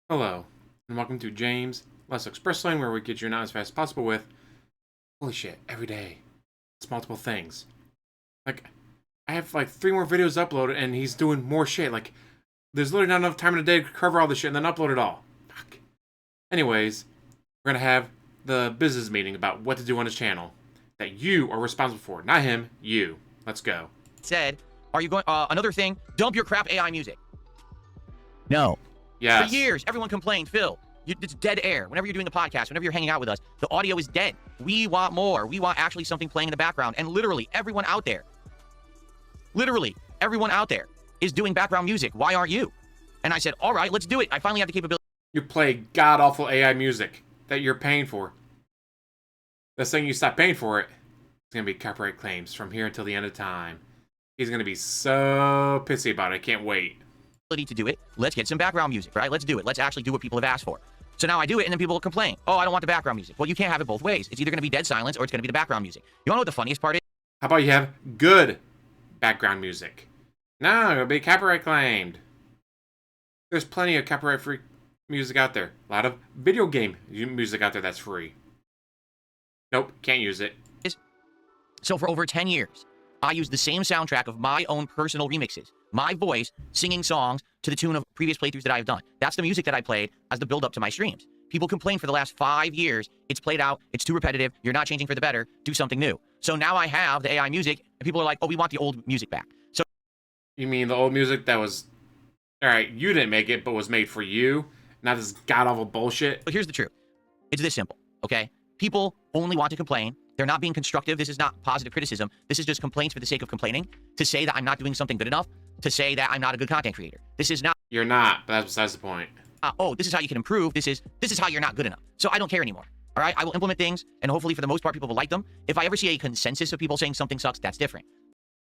Hello, and welcome to James Less Express Lane, where we get you out as fast as possible with holy shit every day. It's multiple things. Like, I have like 3 more videos uploaded, and he's doing more shit. Like, there's literally not enough time in a day to cover all this shit and then upload it all. Fuck. Anyways, we're gonna have the business meeting about what to do on his channel that you are responsible for, not him. You. Let's go. Said, are you going? Another thing, dump your crap AI music. No. Yes. For years, everyone complained, Phil, it's dead air. Whenever you're doing a podcast, whenever you're hanging out with us, the audio is dead. We want more. We want actually something playing in the background. And literally, everyone out there is doing background music. Why aren't you? And I said, all right, let's do it. I finally have the capability. You play god-awful AI music that you're paying for. The second you stop paying for it, it's going to be copyright claims from here until the end of time. He's going to be so pissy about it. I can't wait. To do it. Let's get some background music, right? Let's do it. Let's actually do what people have asked for. So now I do it, and then people will complain. Oh, I don't want the background music. Well, you can't have it both ways. It's either going to be dead silence or it's going to be the background music. You want to know what the funniest part is? How about you have good background music? No, it'll be copyright claimed. There's plenty of copyright-free music out there. A lot of video game music out there that's free. Nope, can't use it. So for over 10 years, I used the same soundtrack of my own personal remixes. My voice singing songs to the tune of previous playthroughs that I've done. That's the music that I played as the build-up to my streams. People complain for the last 5 years, it's played out, it's too repetitive, you're not changing for the better, do something new. So now I have the AI music, and people are like, oh, we want the old music back. So you mean the old music that was, alright, you didn't make it, but was made for you? Not this god-awful bullshit? But here's the truth. It's this simple, okay? People only want to complain. They're not being constructive. This is not positive criticism. This is just complaints for the sake of complaining, to say that I'm not doing something good enough, to say that I'm not a good content creator. This is not... You're not, but that's besides the point. Oh, this is how you can improve. This is how you're not good enough. So I don't care anymore. All right? I will implement things, and hopefully for the most part, people will like them. If I ever see a consensus of people saying something sucks, that's different.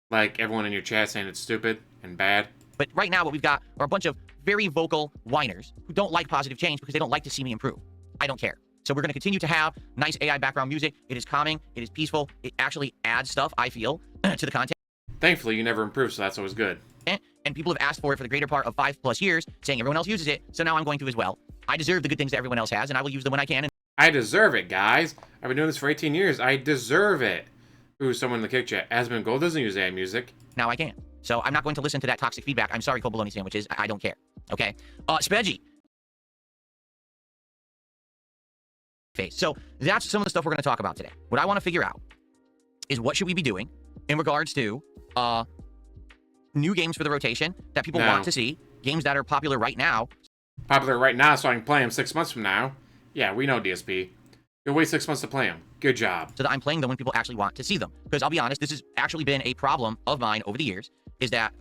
Like everyone in your chat saying it's stupid and bad. But right now, what we've got are a bunch of very vocal whiners who don't like positive change because they don't like to see me improve. I don't care. So we're going to continue to have nice AI background music. It is calming. It is peaceful. It actually adds stuff, I feel, to the content. Thankfully, you never improve, so that's always good. And people have asked for it for the greater part of 5+ years, saying everyone else uses it, so now I'm going to as well. I deserve the good things that everyone else has, and I will use them when I can. I deserve it, guys. I've been doing this for 18 years. I deserve it. Ooh, someone in the kick chat. Asmon Gold doesn't use AI music. Now I can. So I'm not going to listen to that toxic feedback. I'm sorry, cold bologna sandwiches. I don't care. Okay? Spedgy. Face. So that's some of the stuff we're going to talk about today. What I want to figure out is what should we be doing in regards to new games for the rotation that people want to see, games that are popular right now. Popular right now, so I can play them 6 months from now. Yeah, we know DSP. You'll wait 6 months to play them. Good job. So that I'm playing them when people actually want to see them. Because I'll be honest, this has actually been a problem of mine over the years, is that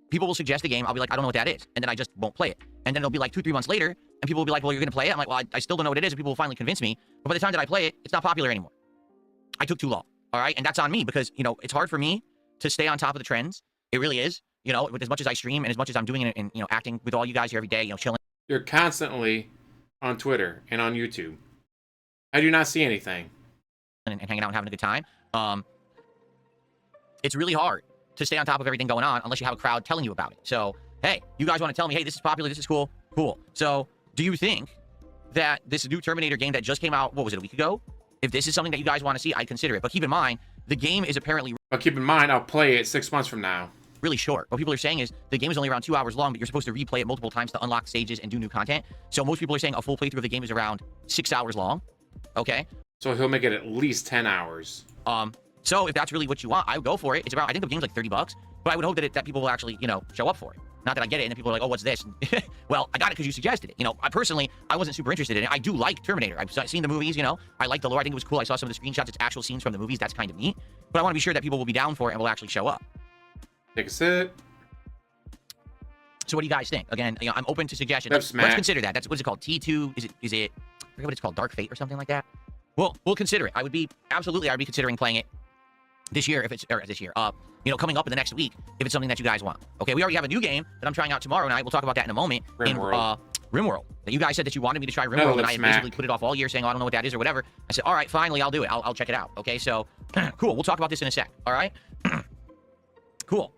people will suggest a game, I'll be like, I don't know what that is, and then I just won't play it. And then it'll be like 2-3 months later, and people will be like, well, you're going to play it? I'm like, well, I still don't know what it is, and people will finally convince me. But by the time that I play it, it's not popular anymore. I took too long, all right? And that's on me, because, you know, it's hard for me to stay on top of the trends. It really is. You know, with as much as I stream and as much as I'm doing it and, you know, acting with all you guys here every day, you know, chilling. You're constantly on Twitter and on YouTube. I do not see anything. And hanging out and having a good time. It's really hard to stay on top of everything going on unless you have a crowd telling you about it. So, hey, you guys want to tell me, hey, this is popular, this is cool, cool. So, do you think that this new Terminator game that just came out, what was it, a week ago? If this is something that you guys want to see, I'd consider it. But keep in mind, the game is apparently... But keep in mind, I'll play it 6 months from now. Really short. What people are saying is the game is only around 2 hours long, but you're supposed to replay it multiple times to unlock stages and do new content. So most people are saying a full playthrough of the game is around 6 hours long. Okay? So he'll make it at least 10 hours. So if that's really what you want, I would go for it. It's around, I think the game's like $30, but I would hope that people will actually, you know, show up for it. Not that I get it, and then people are like, oh, what's this? Well, I got it because you suggested it. You know, I wasn't super interested in it. I do like Terminator. I've seen the movies, you know. I like the lore. I think it was cool. I saw some of the screenshots. It's actual scenes from the movies. That's kind of neat. But I want to be sure that people will be down for it and will actually show up. Take a sip. So what do you guys think? Again, you know, I'm open to suggestions. Let's consider that. That's, what is it called? T2? Is it, I forget what it's called, Dark Fate or something like that? Well, we'll consider it. I'd be considering playing it this year if it's, or this year, you know, coming up in the next week if it's something that you guys want. Okay, we already have a new game that I'm trying out tomorrow night. We'll talk about that in a moment. RimWorld. That you guys said that you wanted me to try RimWorld, and I had basically put it off all year saying, oh, I don't know what that is or whatever. I said, all right, finally, I'll do it. I'll check it out. Okay, so, cool. We'll talk about this in a sec. All right? Cool.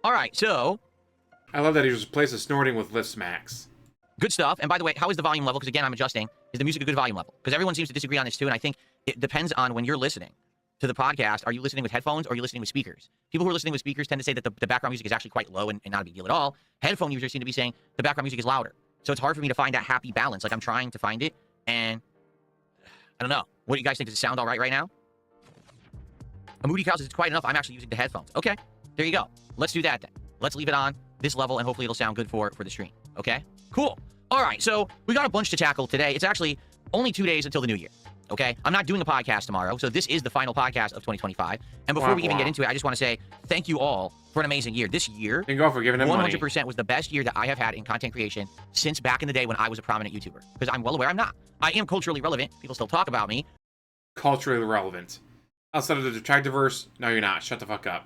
All right, so... I love that he replaces snorting with lip smacks. Good stuff. And by the way, how is the volume level? Because again, I'm adjusting. Is the music a good volume level? Because everyone seems to disagree on this too, and I think it depends on when you're listening to the podcast. Are you listening with headphones or are you listening with speakers? People who are listening with speakers tend to say that the background music is actually quite low and not a big deal at all. Headphone users seem to be saying the background music is louder. So it's hard for me to find that happy balance. Like I'm trying to find it, and I don't know. What do you guys think? Does it sound all right now? A Moody Cow says it's quiet enough. I'm actually using the headphones. Okay, there you go. Let's do that then. Let's leave it on this level, and hopefully it'll sound good for the stream. Okay, cool. All right, so we got a bunch to tackle today. It's actually only 2 days until the new year. Okay, I'm not doing a podcast tomorrow, so this is the final podcast of 2025. And before we even get into it, I just want to say thank you all for an amazing year. This year, thank you all for giving 100% was the best year that I have had in content creation since back in the day when I was a prominent YouTuber. Because I'm well aware I'm not. I am culturally relevant. People still talk about me. Culturally relevant. Outside of the Detractiverse, no, you're not. Shut the fuck up.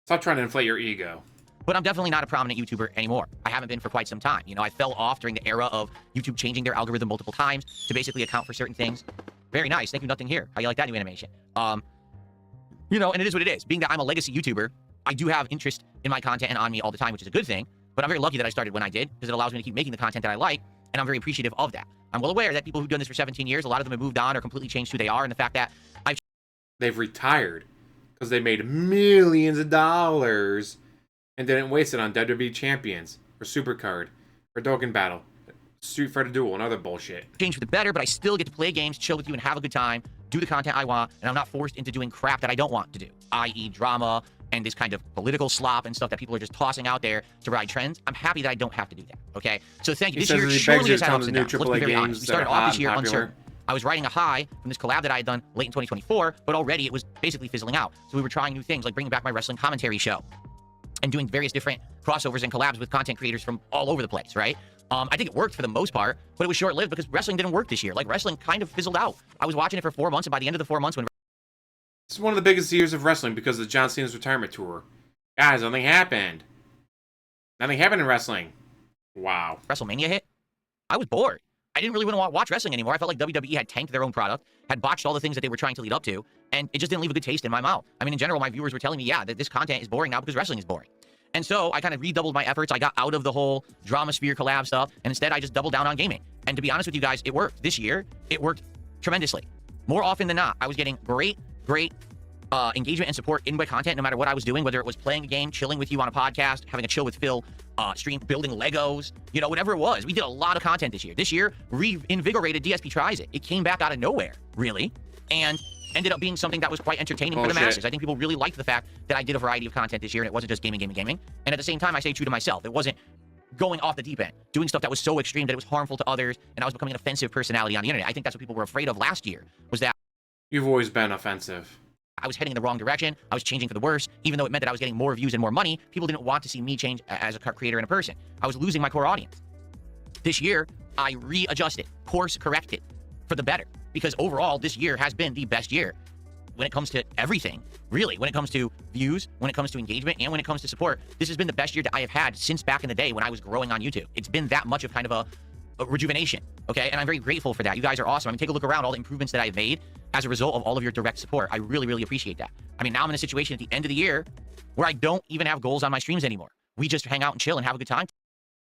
Stop trying to inflate your ego. But I'm definitely not a prominent YouTuber anymore. I haven't been for quite some time. You know, I fell off during the era of YouTube changing their algorithm multiple times to basically account for certain things. Very nice. Thank you, Nothing Here. How you like that new animation? You know, and it is what it is. Being that I'm a legacy YouTuber, I do have interest in my content and on me all the time, which is a good thing. But I'm very lucky that I started when I did, because it allows me to keep making the content that I like, and I'm very appreciative of that. I'm well aware that people who've done this for 17 years, a lot of them have moved on or completely changed who they are, and the fact that they've retired because they made millions of dollars and didn't waste it on WWE Champions, or Supercard, or Dokkan Battle, Street Fighter Duel, and other bullshit. Change for the better, but I still get to play games, chill with you, and have a good time, do the content I want, and I'm not forced into doing crap that I don't want to do, i.e. drama and this kind of political slop and stuff that people are just tossing out there to ride trends. I'm happy that I don't have to do that, okay? So thank you. This year surely has had ups and downs. Let's be very honest. We started off this year uncertain. I was riding a high from this collab that I had done late in 2024, but already it was basically fizzling out. So we were trying new things, like bringing back my wrestling commentary show and doing various different crossovers and collabs with content creators from all over the place, right? I think it worked for the most part, but it was short-lived because wrestling didn't work this year. Like, wrestling kind of fizzled out. I was watching it for 4 months, and by the end of the 4 months when... This is one of the biggest years of wrestling because of John Cena's retirement tour. Guys, nothing happened. Nothing happened in wrestling. Wow. WrestleMania hit, I was bored. I didn't really want to watch wrestling anymore. I felt like WWE had tanked their own product, had botched all the things that they were trying to lead up to, and it just didn't leave a good taste in my mouth. I mean, in general, my viewers were telling me, yeah, that this content is boring now because wrestling is boring. And so I kind of redoubled my efforts. I got out of the whole drama sphere collab stuff, and instead I just doubled down on gaming. And to be honest with you guys, it worked. This year, it worked tremendously. More often than not, I was getting great engagement and support in my content, no matter what I was doing, whether it was playing a game, chilling with you on a podcast, having a chill with Phil stream, building Legos, you know, whatever it was. We did a lot of content this year. This year, reinvigorated DSP Tries It. It came back out of nowhere, really, and ended up being something that was quite entertaining for the masses. I think people really liked the fact that I did a variety of content this year, and it wasn't just gaming. And at the same time, I stayed true to myself. It wasn't going off the deep end, doing stuff that was so extreme that it was harmful to others, and I was becoming an offensive personality on the internet. I think that's what people were afraid of last year, was that... You've always been offensive. I was heading in the wrong direction. I was changing for the worse. Even though it meant that I was getting more views and more money, people didn't want to see me change as a creator and a person. I was losing my core audience. This year, I readjusted, course corrected for the better, because overall, this year has been the best year when it comes to everything, really. When it comes to views, when it comes to engagement, and when it comes to support, this has been the best year that I have had since back in the day when I was growing on YouTube. It's been that much of kind of a rejuvenation, okay? And I'm very grateful for that. You guys are awesome. I mean, take a look around all the improvements that I've made as a result of all of your direct support. I really, really appreciate that. I mean, now I'm in a situation at the end of the year where I don't even have goals on my streams anymore. We just hang out and chill and have a good time.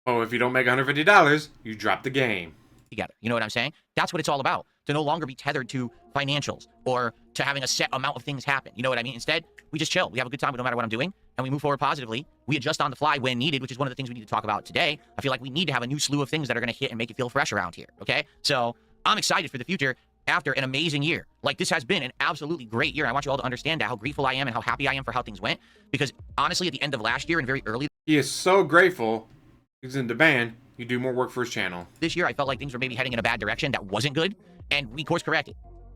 Oh, if you don't make $150, you drop the game. Together. You know what I'm saying? That's what it's all about. To no longer be tethered to financials or to having a set amount of things happen. You know what I mean? Instead, we just chill. We have a good time no matter what I'm doing, and we move forward positively. We adjust on the fly when needed, which is one of the things we need to talk about today. I feel like we need to have a new slew of things that are going to hit and make it feel fresh around here, okay? So I'm excited for the future after an amazing year. Like, this has been an absolutely great year. I want you all to understand that, how grateful I am and how happy I am for how things went. Because honestly, at the end of last year and very early... He is so grateful. He's in demand. You do more work for his channel. This year, I felt like things were maybe heading in a bad direction that wasn't good, and we course corrected.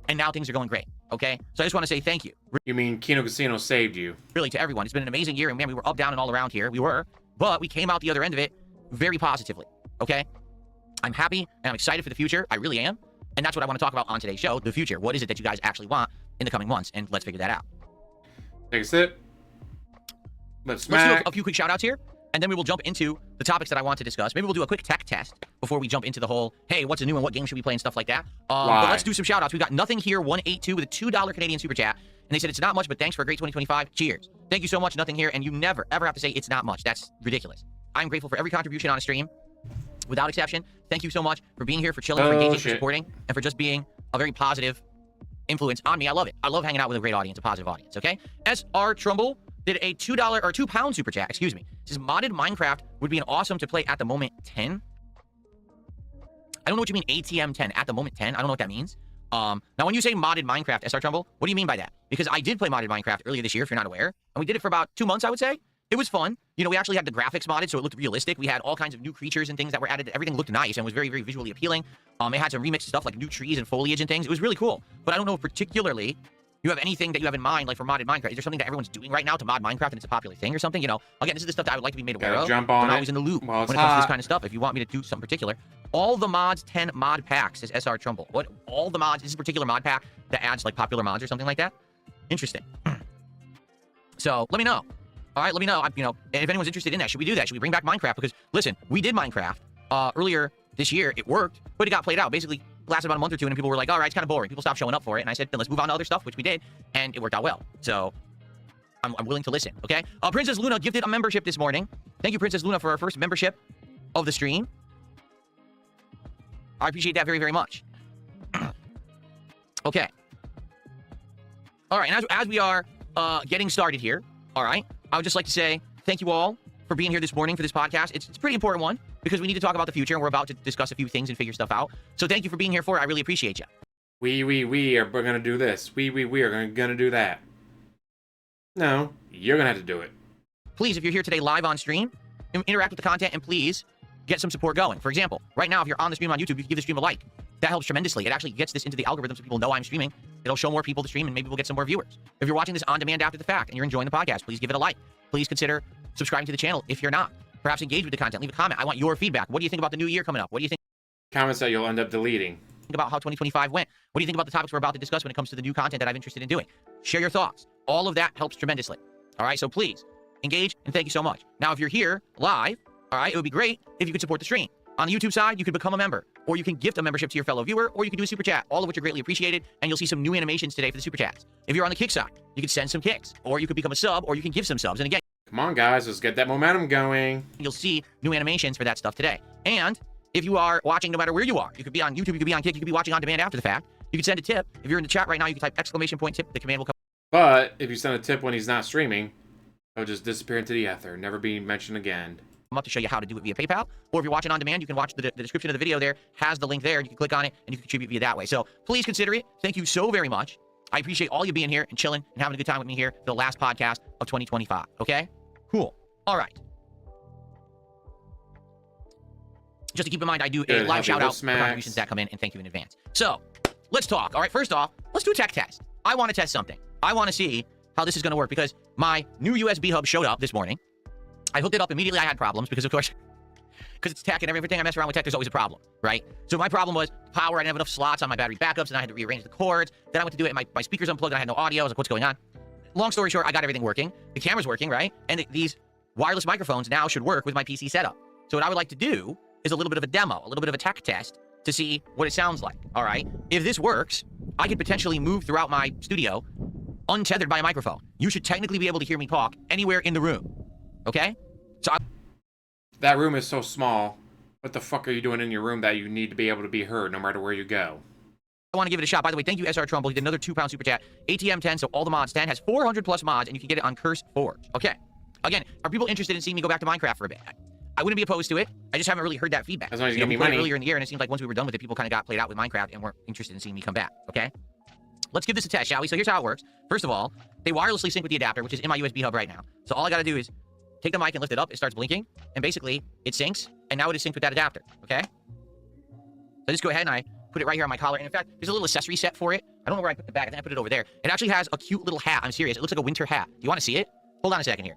And now things are going great, okay? So I just want to say thank you. You mean Kino Casino saved you? Really, to everyone. It's been an amazing year, and man, we were up, down, and all around here. We were, but we came out the other end of it very positively, okay? I'm happy, and I'm excited for the future. I really am. And that's what I want to talk about on today's show, the future. What is it that you guys actually want in the coming months? And let's figure that out. Take a sip. Let's do a few quick shout-outs here, and then we will jump into the topics that I want to discuss. Maybe we'll do a quick tech test before we jump into the whole, hey, what's new and what game should we play and stuff like that. But let's do some shout-outs. We got Nothing Here 182 with a $2 Canadian super chat. And they said, it's not much, but thanks for a great 2025. Cheers. Thank you so much, Nothing Here. And you never, ever have to say it's not much. That's ridiculous. I'm grateful for every contribution on a stream. without exception, thank you so much for being here, for chilling, for engaging, for supporting, and for just being a very positive influence on me. I love it. I love hanging out with a great audience, a positive audience, okay? SR Trumbull did a $2 or £2 super chat, excuse me. It says, modded Minecraft would be an awesome to play at the moment 10. I don't know what you mean ATM 10, at the moment 10. I don't know what that means. Now, when you say modded Minecraft, SR Trumbull, what do you mean by that? Because I did play modded Minecraft earlier this year, if you're not aware, and we did it for about 2 months, I would say. It was fun. You know, we actually had the graphics modded, so it looked realistic. We had all kinds of new creatures and things that were added. Everything looked nice and was very, very visually appealing. It had some remixed stuff like new trees and foliage and things. It was really cool. But I don't know if particularly you have anything that you have in mind, like for modded Minecraft. Is there something that everyone's doing right now to mod Minecraft and it's a popular thing or something? You know, again, this is the stuff that I would like to be made aware of. Jump on I'm always in the loop when it comes to this kind of stuff. If you want me to do something particular, all the mods 10 mod packs, says SR Trumbull. What? All the mods? Is this a particular mod pack that adds like popular mods or something like that? Interesting. So let me know. All right, let me know. You know, if anyone's interested in that, should we do that? Should we bring back Minecraft? Because listen, we did Minecraft earlier this year. It worked, but it got played out. Basically, lasted about a month or two, and people were like, "All right, it's kind of boring." People stopped showing up for it, and I said, "Then let's move on to other stuff," which we did, and it worked out well. So I'm willing to listen. Okay. Princess Luna gifted a membership this morning. Thank you, Princess Luna, for our first membership of the stream. I appreciate that very, very much. Okay. All right, and as we are getting started here, all right, I would just like to say thank you all for being here this morning for this podcast. It's a pretty important one because we need to talk about the future, and we're about to discuss a few things and figure stuff out. So thank you for being here for it. I really appreciate you. We are going to do this. We are going to do that. No, you're going to have to do it. Please, if you're here today live on stream, interact with the content, and please get some support going. For example, right now, if you're on the stream on YouTube, you can give the stream a like. That helps tremendously. It actually gets this into the algorithm so people know I'm streaming. It'll show more people the stream, and maybe we'll get some more viewers. If you're watching this on demand after the fact and you're enjoying the podcast, please give it a like. Please consider subscribing to the channel if you're not. Perhaps engage with the content. Leave a comment. I want your feedback. What do you think about the new year coming up? What do you think? Comments that you'll end up deleting. Think about how 2025 went. What do you think about the topics we're about to discuss when it comes to the new content that I'm interested in doing? Share your thoughts. All of that helps tremendously. All right, so please engage, and thank you so much. Now, if you're here live, all right, it would be great if you could support the stream. On the YouTube side, you could become a member, or you can gift a membership to your fellow viewer, or you can do a super chat, all of which are greatly appreciated, and you'll see some new animations today for the super chats. If you're on the kick side, you can send some kicks, or you could become a sub, or you can give some subs. And again, come on, guys, let's get that momentum going. You'll see new animations for that stuff today. And if you are watching no matter where you are, you could be on YouTube, you could be on Kick, you could be watching on demand after the fact, you can send a tip. If you're in the chat right now, you can type !tip, the command will come. But if you send a tip when he's not streaming, it'll just disappear into the ether, never be mentioned again. I'm up to show you how to do it via PayPal, or if you're watching on demand, you can watch the description of the video there, has the link there, you can click on it, and you can contribute via that way. So please consider it. Thank you so very much. I appreciate all you being here and chilling and having a good time with me here for the last podcast of 2025, okay? Cool. All right. Just to keep in mind, I do a live shout-out for contributions that come in, and thank you in advance. So let's talk. All right, first off, let's do a tech test. I want to test something. I want to see how this is going to work because my new USB hub showed up this morning. I hooked it up immediately. I had problems because, of course, because it's tech and everything I mess around with tech, there's always a problem, right? So my problem was power. I didn't have enough slots on my battery backups, and I had to rearrange the cords. Then I went to do it, and my speakers unplugged, and I had no audio. I was like, what's going on? Long story short, I got everything working. The camera's working, right? And these wireless microphones now should work with my PC setup. So what I would like to do is a little bit of a demo, a little bit of a tech test to see what it sounds like, all right? If this works, I could potentially move throughout my studio untethered by a microphone. You should technically be able to hear me talk anywhere in the room, okay? So that room is so small. What the fuck are you doing in your room that you need to be able to be heard no matter where you go? I want to give it a shot. By the way, thank you, SR Trumbull. He did another £2 super chat. ATM 10, so all the mods 10 has 400 plus mods, and you can get it on Curse Forge. Okay. Again, are people interested in seeing me go back to Minecraft for a bit? I wouldn't be opposed to it. I just haven't really heard that feedback. As long as you give we me played money. Earlier in the year, and it seemed like once we were done with it, people kind of got played out with Minecraft and weren't interested in seeing me come back. Okay. Let's give this a test, shall we? So here's how it works. First of all, they wirelessly sync with the adapter, which is in my USB hub right now. So all I got to do is take the mic and lift it up. It starts blinking, and basically it syncs, and now it is synced with that adapter. Okay. So I just go ahead and I put it right here on my collar. And in fact, there's a little accessory set for it. I don't know where I put the bag. I think I put it over there. It actually has a cute little hat. I'm serious. It looks like a winter hat. Do you want to see it? Hold on a second here.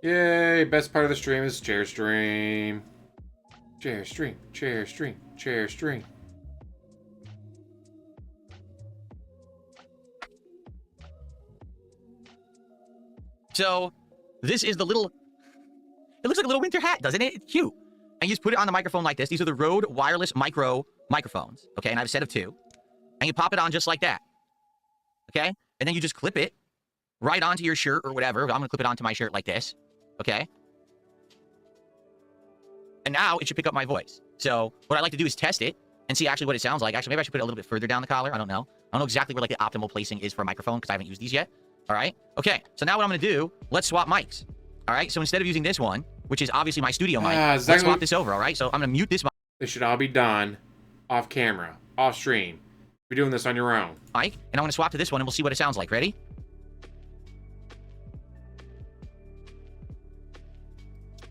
Yay, best part of the stream is chair stream. Chair stream, chair stream, chair stream. So this is the little, it looks like a little winter hat, doesn't it? It's cute. And you just put it on the microphone like this. These are the Rode wireless micro microphones. Okay, and I have a set of 2. And you pop it on just like that. Okay? And then you just clip it right onto your shirt or whatever. I'm gonna clip it onto my shirt like this, okay? And now it should pick up my voice. So what I like to do is test it and see actually what it sounds like. Actually, maybe I should put it a little bit further down the collar. I don't know. I don't know exactly where like the optimal placing is for a microphone because I haven't used these yet. All right. Okay. So now what I'm going to do, let's swap mics. All right. So instead of using this one, which is obviously my studio mic, exactly. let's swap this over. All right. So I'm going to mute this mic. This should all be done off camera, off stream. You're doing this on your own. Mic, and I'm going to swap to this one and we'll see what it sounds like. Ready?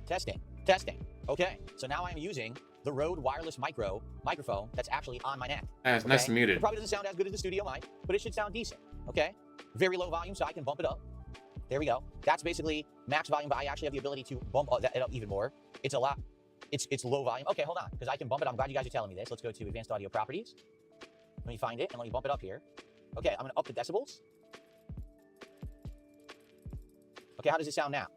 Testing. Testing. Okay. So now I'm using the Rode wireless microphone that's actually on my neck. That's nice and muted. It probably doesn't sound as good as the studio mic, but it should sound decent. Okay. Very low volume, so I can bump it up. There we go. That's basically max volume, but I actually have the ability to bump it up even more. It's a lot. It's low volume. Okay, hold on, because I can bump it. I'm glad you guys are telling me this. Let's go to advanced audio properties. Let me find it and let me bump it up here. Okay, I'm gonna up the decibels. Okay, how does it sound now?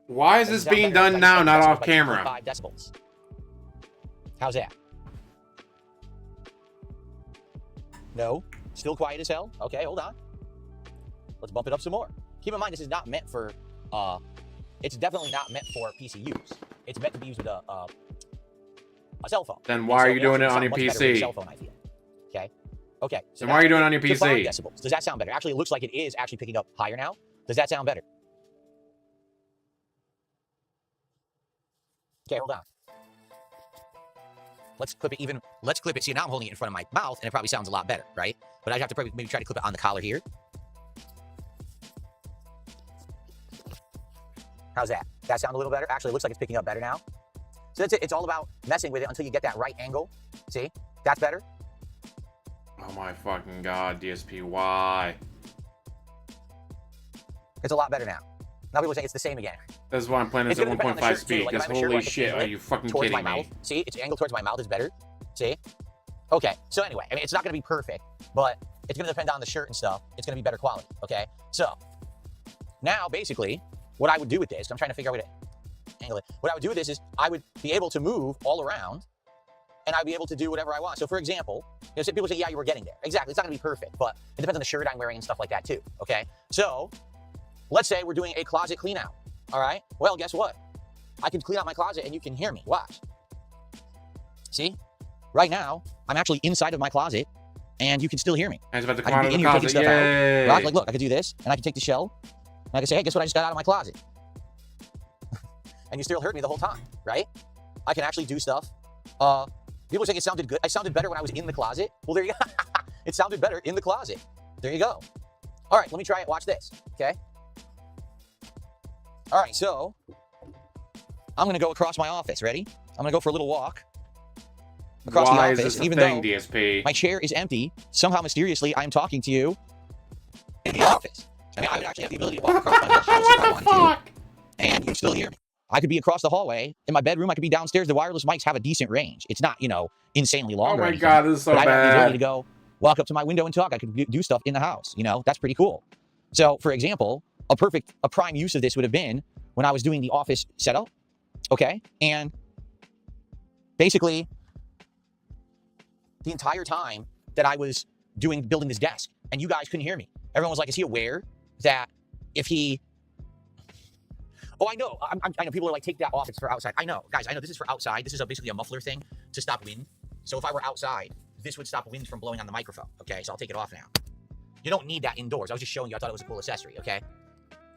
Why is this being done now, not off camera? 5 decibels. How's that? No, still quiet as hell. Okay, hold on. Let's bump it up some more. Keep in mind, this is not meant for, it's definitely not meant for PC use. It's meant to be used with a cell phone. Then why are you doing it on your PC? Cell phone, I feel. Okay. Okay. So why are you doing it on your PC? 5 decibels. Does that sound better? Actually, it looks like it is actually picking up higher now. Does that sound better? Okay, hold on. Let's clip it even. Let's clip it. See, now I'm holding it in front of my mouth, and it probably sounds a lot better, right? But I'd have to probably maybe try to clip it on the collar here. How's that? That sound a little better? Actually, it looks like it's picking up better now. So that's it. It's all about messing with it until you get that right angle. See? That's better. Oh my fucking god, DSP, why? It's a lot better now. Now people are saying it's the same again. That's why I'm playing this at 1.5 speed, because holy shit, are you fucking kidding me? Mouth. See, it's angled towards my mouth is better. See? Okay, so anyway, I mean, it's not going to be perfect, but it's going to depend on the shirt and stuff. It's going to be better quality, okay? So, now, basically, what I would do with this, I'm trying to figure out a way to angle it. What I would do with this is I would be able to move all around, and I'd be able to do whatever I want. So, for example, people say, yeah, you were getting there. Exactly, it's not going to be perfect, but it depends on the shirt I'm wearing and stuff like that, too, okay? So, let's say we're doing a closet clean out, all right? Well, guess what? I can clean out my closet and you can hear me. Watch. See? Right now, I'm actually inside of my closet and you can still hear me. I was about to come out of the closet, yay! Right? Like, look, I could do this and I can take the shell and I can say, hey, guess what I just got out of my closet? And you still heard me the whole time, right? I can actually do stuff. People say it sounded good. I sounded better when I was in the closet. Well, there you go. It sounded better in the closet. There you go. All right, let me try it. Watch this, okay? All right, so I'm going to go across my office. Ready? I'm going to go for a little walk across the office. Is this even thing, though DSP? My chair is empty, somehow mysteriously I'm talking to you in the office. I mean, I would actually have the ability to walk across my whole house if I wanted to, and you still hear me. I could be across the hallway in my bedroom. I could be downstairs. The wireless mics have a decent range. It's not, you know, insanely long. Oh my god, this is so bad. I have the ability to go walk up to my window and talk. I could do stuff in the house. You know, that's pretty cool. So, for example, a prime use of this would have been when I was doing the office setup, okay? And basically, the entire time that I was building this desk, and you guys couldn't hear me. Everyone was like, is he aware that if he... Oh, I know. I know people are like, take that off. It's for outside. I know. Guys, I know this is for outside. This is basically a muffler thing to stop wind. So if I were outside, this would stop wind from blowing on the microphone, okay? So I'll take it off now. You don't need that indoors. I was just showing you. I thought it was a cool accessory, okay?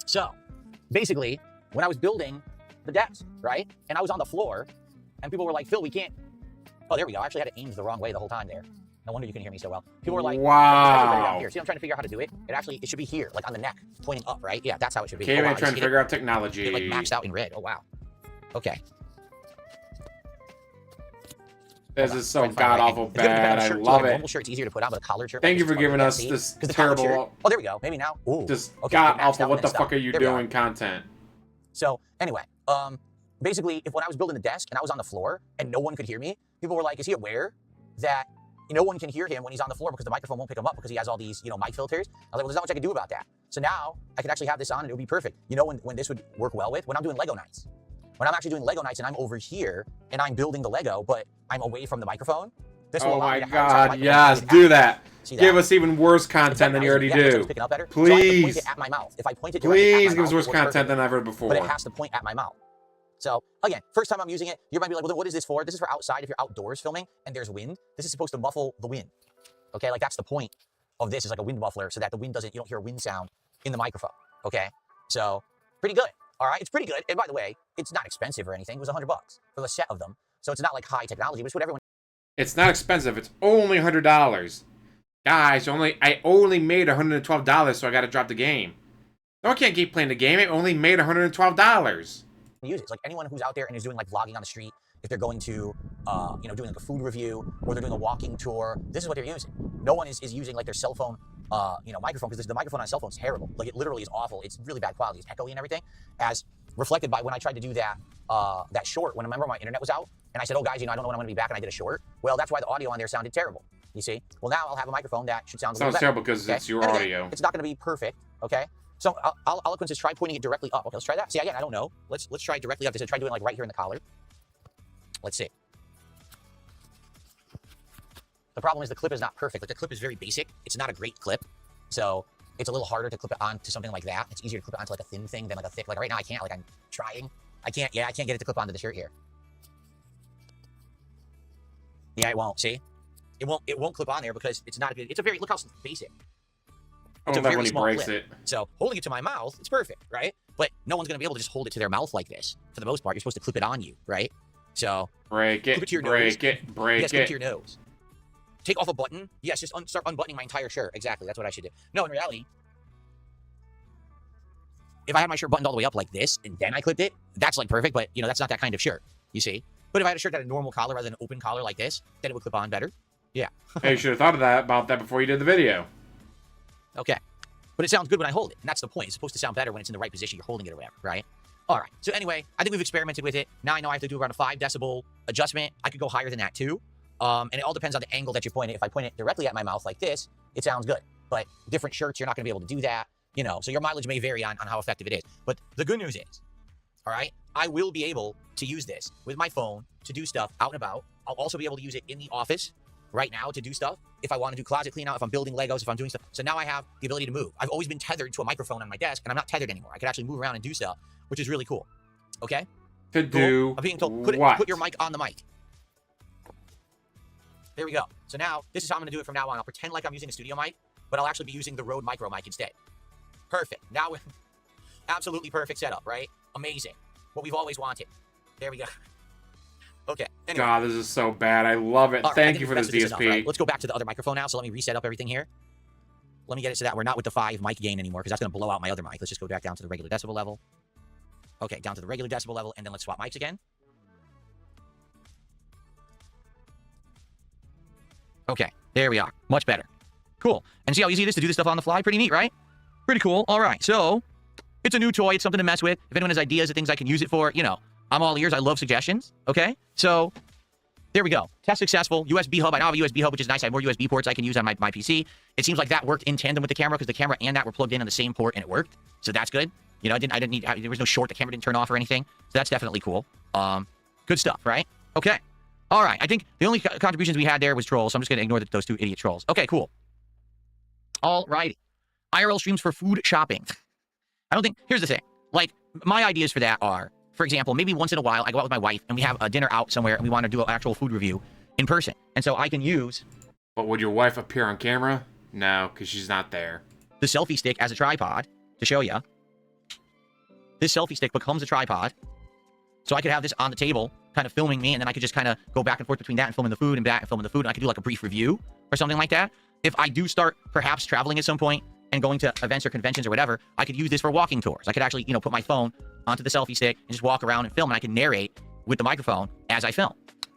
So, basically, when I was building the desk, right? And I was on the floor, and people were like, Phil, we can't... Oh, there we go. I actually had it aimed the wrong way the whole time there. No wonder you can hear me so well. People were like, wow. Here. See, I'm trying to figure out how to do it. It should be here, like on the neck, pointing up, right? Yeah, that's how it should be. Okay, I'm trying to figure out technology. It like maxed out in red. Oh, wow. Okay. This is so god-awful bad. I love it. Normal shirt's easier to put on, but a collared shirt... Thank you for giving us this terrible... Oh, there we go. Maybe now. Ooh. Just god-awful, what the fuck are you doing content? So, anyway, basically, when I was building the desk and I was on the floor and no one could hear me, people were like, is he aware that no one can hear him when he's on the floor because the microphone won't pick him up because he has all these, you know, mic filters? I was like, well, there's not much I can do about that. So now I can actually have this on and it would be perfect. You know when this would work well with? When I'm doing Lego nights. When I'm actually doing Lego nights and I'm over here and I'm building the Lego, but I'm away from the microphone, This will Oh allow my you to have this on the God, microphone yes, and do that. See Give us even worse content than you already do. Picking up better. Please. So I have to point it at my mouth. If I point it directly at my Please give mouth, us worse it works content than perfectly. I've heard before. But it has to point at my mouth. So again, first time I'm using it, you might be like, well, what is this for? This is for outside if you're outdoors filming and there's wind. This is supposed to muffle the wind. Okay, like that's the point of this, is like a wind muffler so that the wind doesn't, you don't hear a wind sound in the microphone. Okay, so pretty good. All right, it's pretty good. And by the way, it's not expensive or anything. It was $100 for the set of them. So it's not like high technology, but it's what everyone. It's not expensive. It's only $100. Guys, I only made $112, so I got to drop the game. No, I can't keep playing the game. I only made $112. Use it. It's like anyone who's out there and is doing like vlogging on the street, if they're going to, you know, doing like a food review or they're doing a walking tour, this is what they're using. No one is using like their cell phone, you know, microphone, because the microphone on a cell phone is terrible. Like it literally is awful. It's really bad quality. It's echoey and everything, as reflected by when I tried to do that that short. When I remember my internet was out, and I said, oh guys, you know, I don't know when I'm going to be back, and I did a short. Well, that's why the audio on there sounded terrible. You see? Well, now I'll have a microphone that should sound a little better. Sounds terrible because it's your audio. It's not going to be perfect. Okay. So eloquence is try pointing it directly up. Okay, let's try that. See, again, I don't know. Let's try directly up. This. Try doing it like right here in the collar. Let's see. The problem is the clip is not perfect. Like the clip is very basic. It's not a great clip. So it's a little harder to clip it onto something like that. It's easier to clip it onto like a thin thing than like a thick. Like right now I can't. Like I'm trying. I can't get it to clip onto the shirt here. Yeah, it won't. See? It won't clip on there because it's not a good. It's a very, look how basic. It's a very small clip. So holding it to my mouth, it's perfect, right? But no one's gonna be able to just hold it to their mouth like this. For the most part, you're supposed to clip it on you, right? So break it, break it. Yes, clip it to your nose. Take off a button. Yes, just start unbuttoning my entire shirt. Exactly, that's what I should do. No, in reality, if I had my shirt buttoned all the way up like this and then I clipped it, that's like perfect. But you know, that's not that kind of shirt. You see? But if I had a shirt that had a normal collar rather than an open collar like this, then it would clip on better. Yeah. Hey, you should have thought of about that before you did the video. Okay. But it sounds good when I hold it. And that's the point. It's supposed to sound better when it's in the right position. You're holding it or whatever, right? All right. So anyway, I think we've experimented with it. Now I know I have to do around a 5 decibel adjustment. I could go higher than that too. And it all depends on the angle that you're pointing. If I point it directly at my mouth like this, it sounds good. But different shirts, you're not going to be able to do that. You know, so your mileage may vary on how effective it is. But the good news is, all right, I will be able to use this with my phone to do stuff out and about. I'll also be able to use it in the office right now to do stuff. If I want to do closet clean out, if I'm building Legos, if I'm doing stuff. So now I have the ability to move. I've always been tethered to a microphone on my desk, and I'm not tethered anymore. I can actually move around and do stuff, which is really cool. Okay? To do I'm being told, put your mic on the mic. There we go. So now, this is how I'm going to do it from now on. I'll pretend like I'm using a studio mic, but I'll actually be using the Rode micro mic instead. Perfect. Now, absolutely perfect setup, right? Amazing. What we've always wanted. There we go. Okay. Anyway. God, this is so bad. I love it. Right, Thank you for this DSP. Right? Let's go back to the other microphone now. So let me reset up everything here. Let me get it so that we're not with the 5 mic gain anymore, because that's going to blow out my other mic. Let's just go back down to the regular decibel level. Okay, down to the regular decibel level, and then let's swap mics again. Okay, there we are. Much better. Cool. And see how easy it is to do this stuff on the fly? Pretty neat, right? Pretty cool. All right, so it's a new toy. It's something to mess with. If anyone has ideas of things I can use it for, you know, I'm all ears. I love suggestions. Okay, so there we go. Test successful. USB hub. I now have a USB hub, which is nice. I have more USB ports I can use on my PC. It seems like that worked in tandem with the camera, because the camera and that were plugged in on the same port, and it worked. So that's good. You know, I didn't need. There was no short. The camera didn't turn off or anything. So that's definitely cool. Good stuff, right? Okay. All right. I think the only contributions we had there was trolls. So I'm just gonna ignore those 2 idiot trolls. Okay, cool. All righty. IRL streams for food shopping. I don't think. Here's the thing. Like, my ideas for that are, for example, maybe once in a while I go out with my wife and we have a dinner out somewhere and we want to do an actual food review in person. And so I can use... But would your wife appear on camera? No, because she's not there. The selfie stick as a tripod to show you. This selfie stick becomes a tripod. So I could have this on the table kind of filming me, and then I could just kind of go back and forth between that and filming the food and back and filming the food. And I could do like a brief review or something like that. If I do start perhaps traveling at some point and going to events or conventions or whatever, I could use this for walking tours. I could actually, you know, put my phone onto the selfie stick and just walk around and film, and I can narrate with the microphone as I film.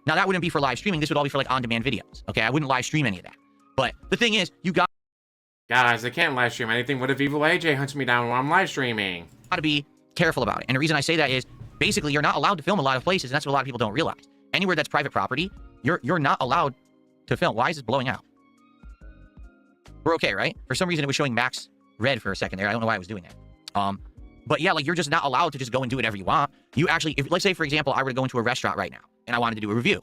Now, that wouldn't be for live streaming. This would all be for like on-demand videos. Okay, I wouldn't live stream any of that. But the thing is, you got... Guys, I can't live stream anything. What if Evil AJ hunts me down while I'm live streaming? Got to be careful about it. And the reason I say that is, basically, you're not allowed to film a lot of places, and that's what a lot of people don't realize. Anywhere that's private property, you're not allowed to film. Why is this blowing out? We're okay, right? For some reason, it was showing max red for a second there. I don't know why I was doing that. But yeah, like, you're just not allowed to just go and do whatever you want. You actually, if, let's say, for example, I were to go into a restaurant right now and I wanted to do a review,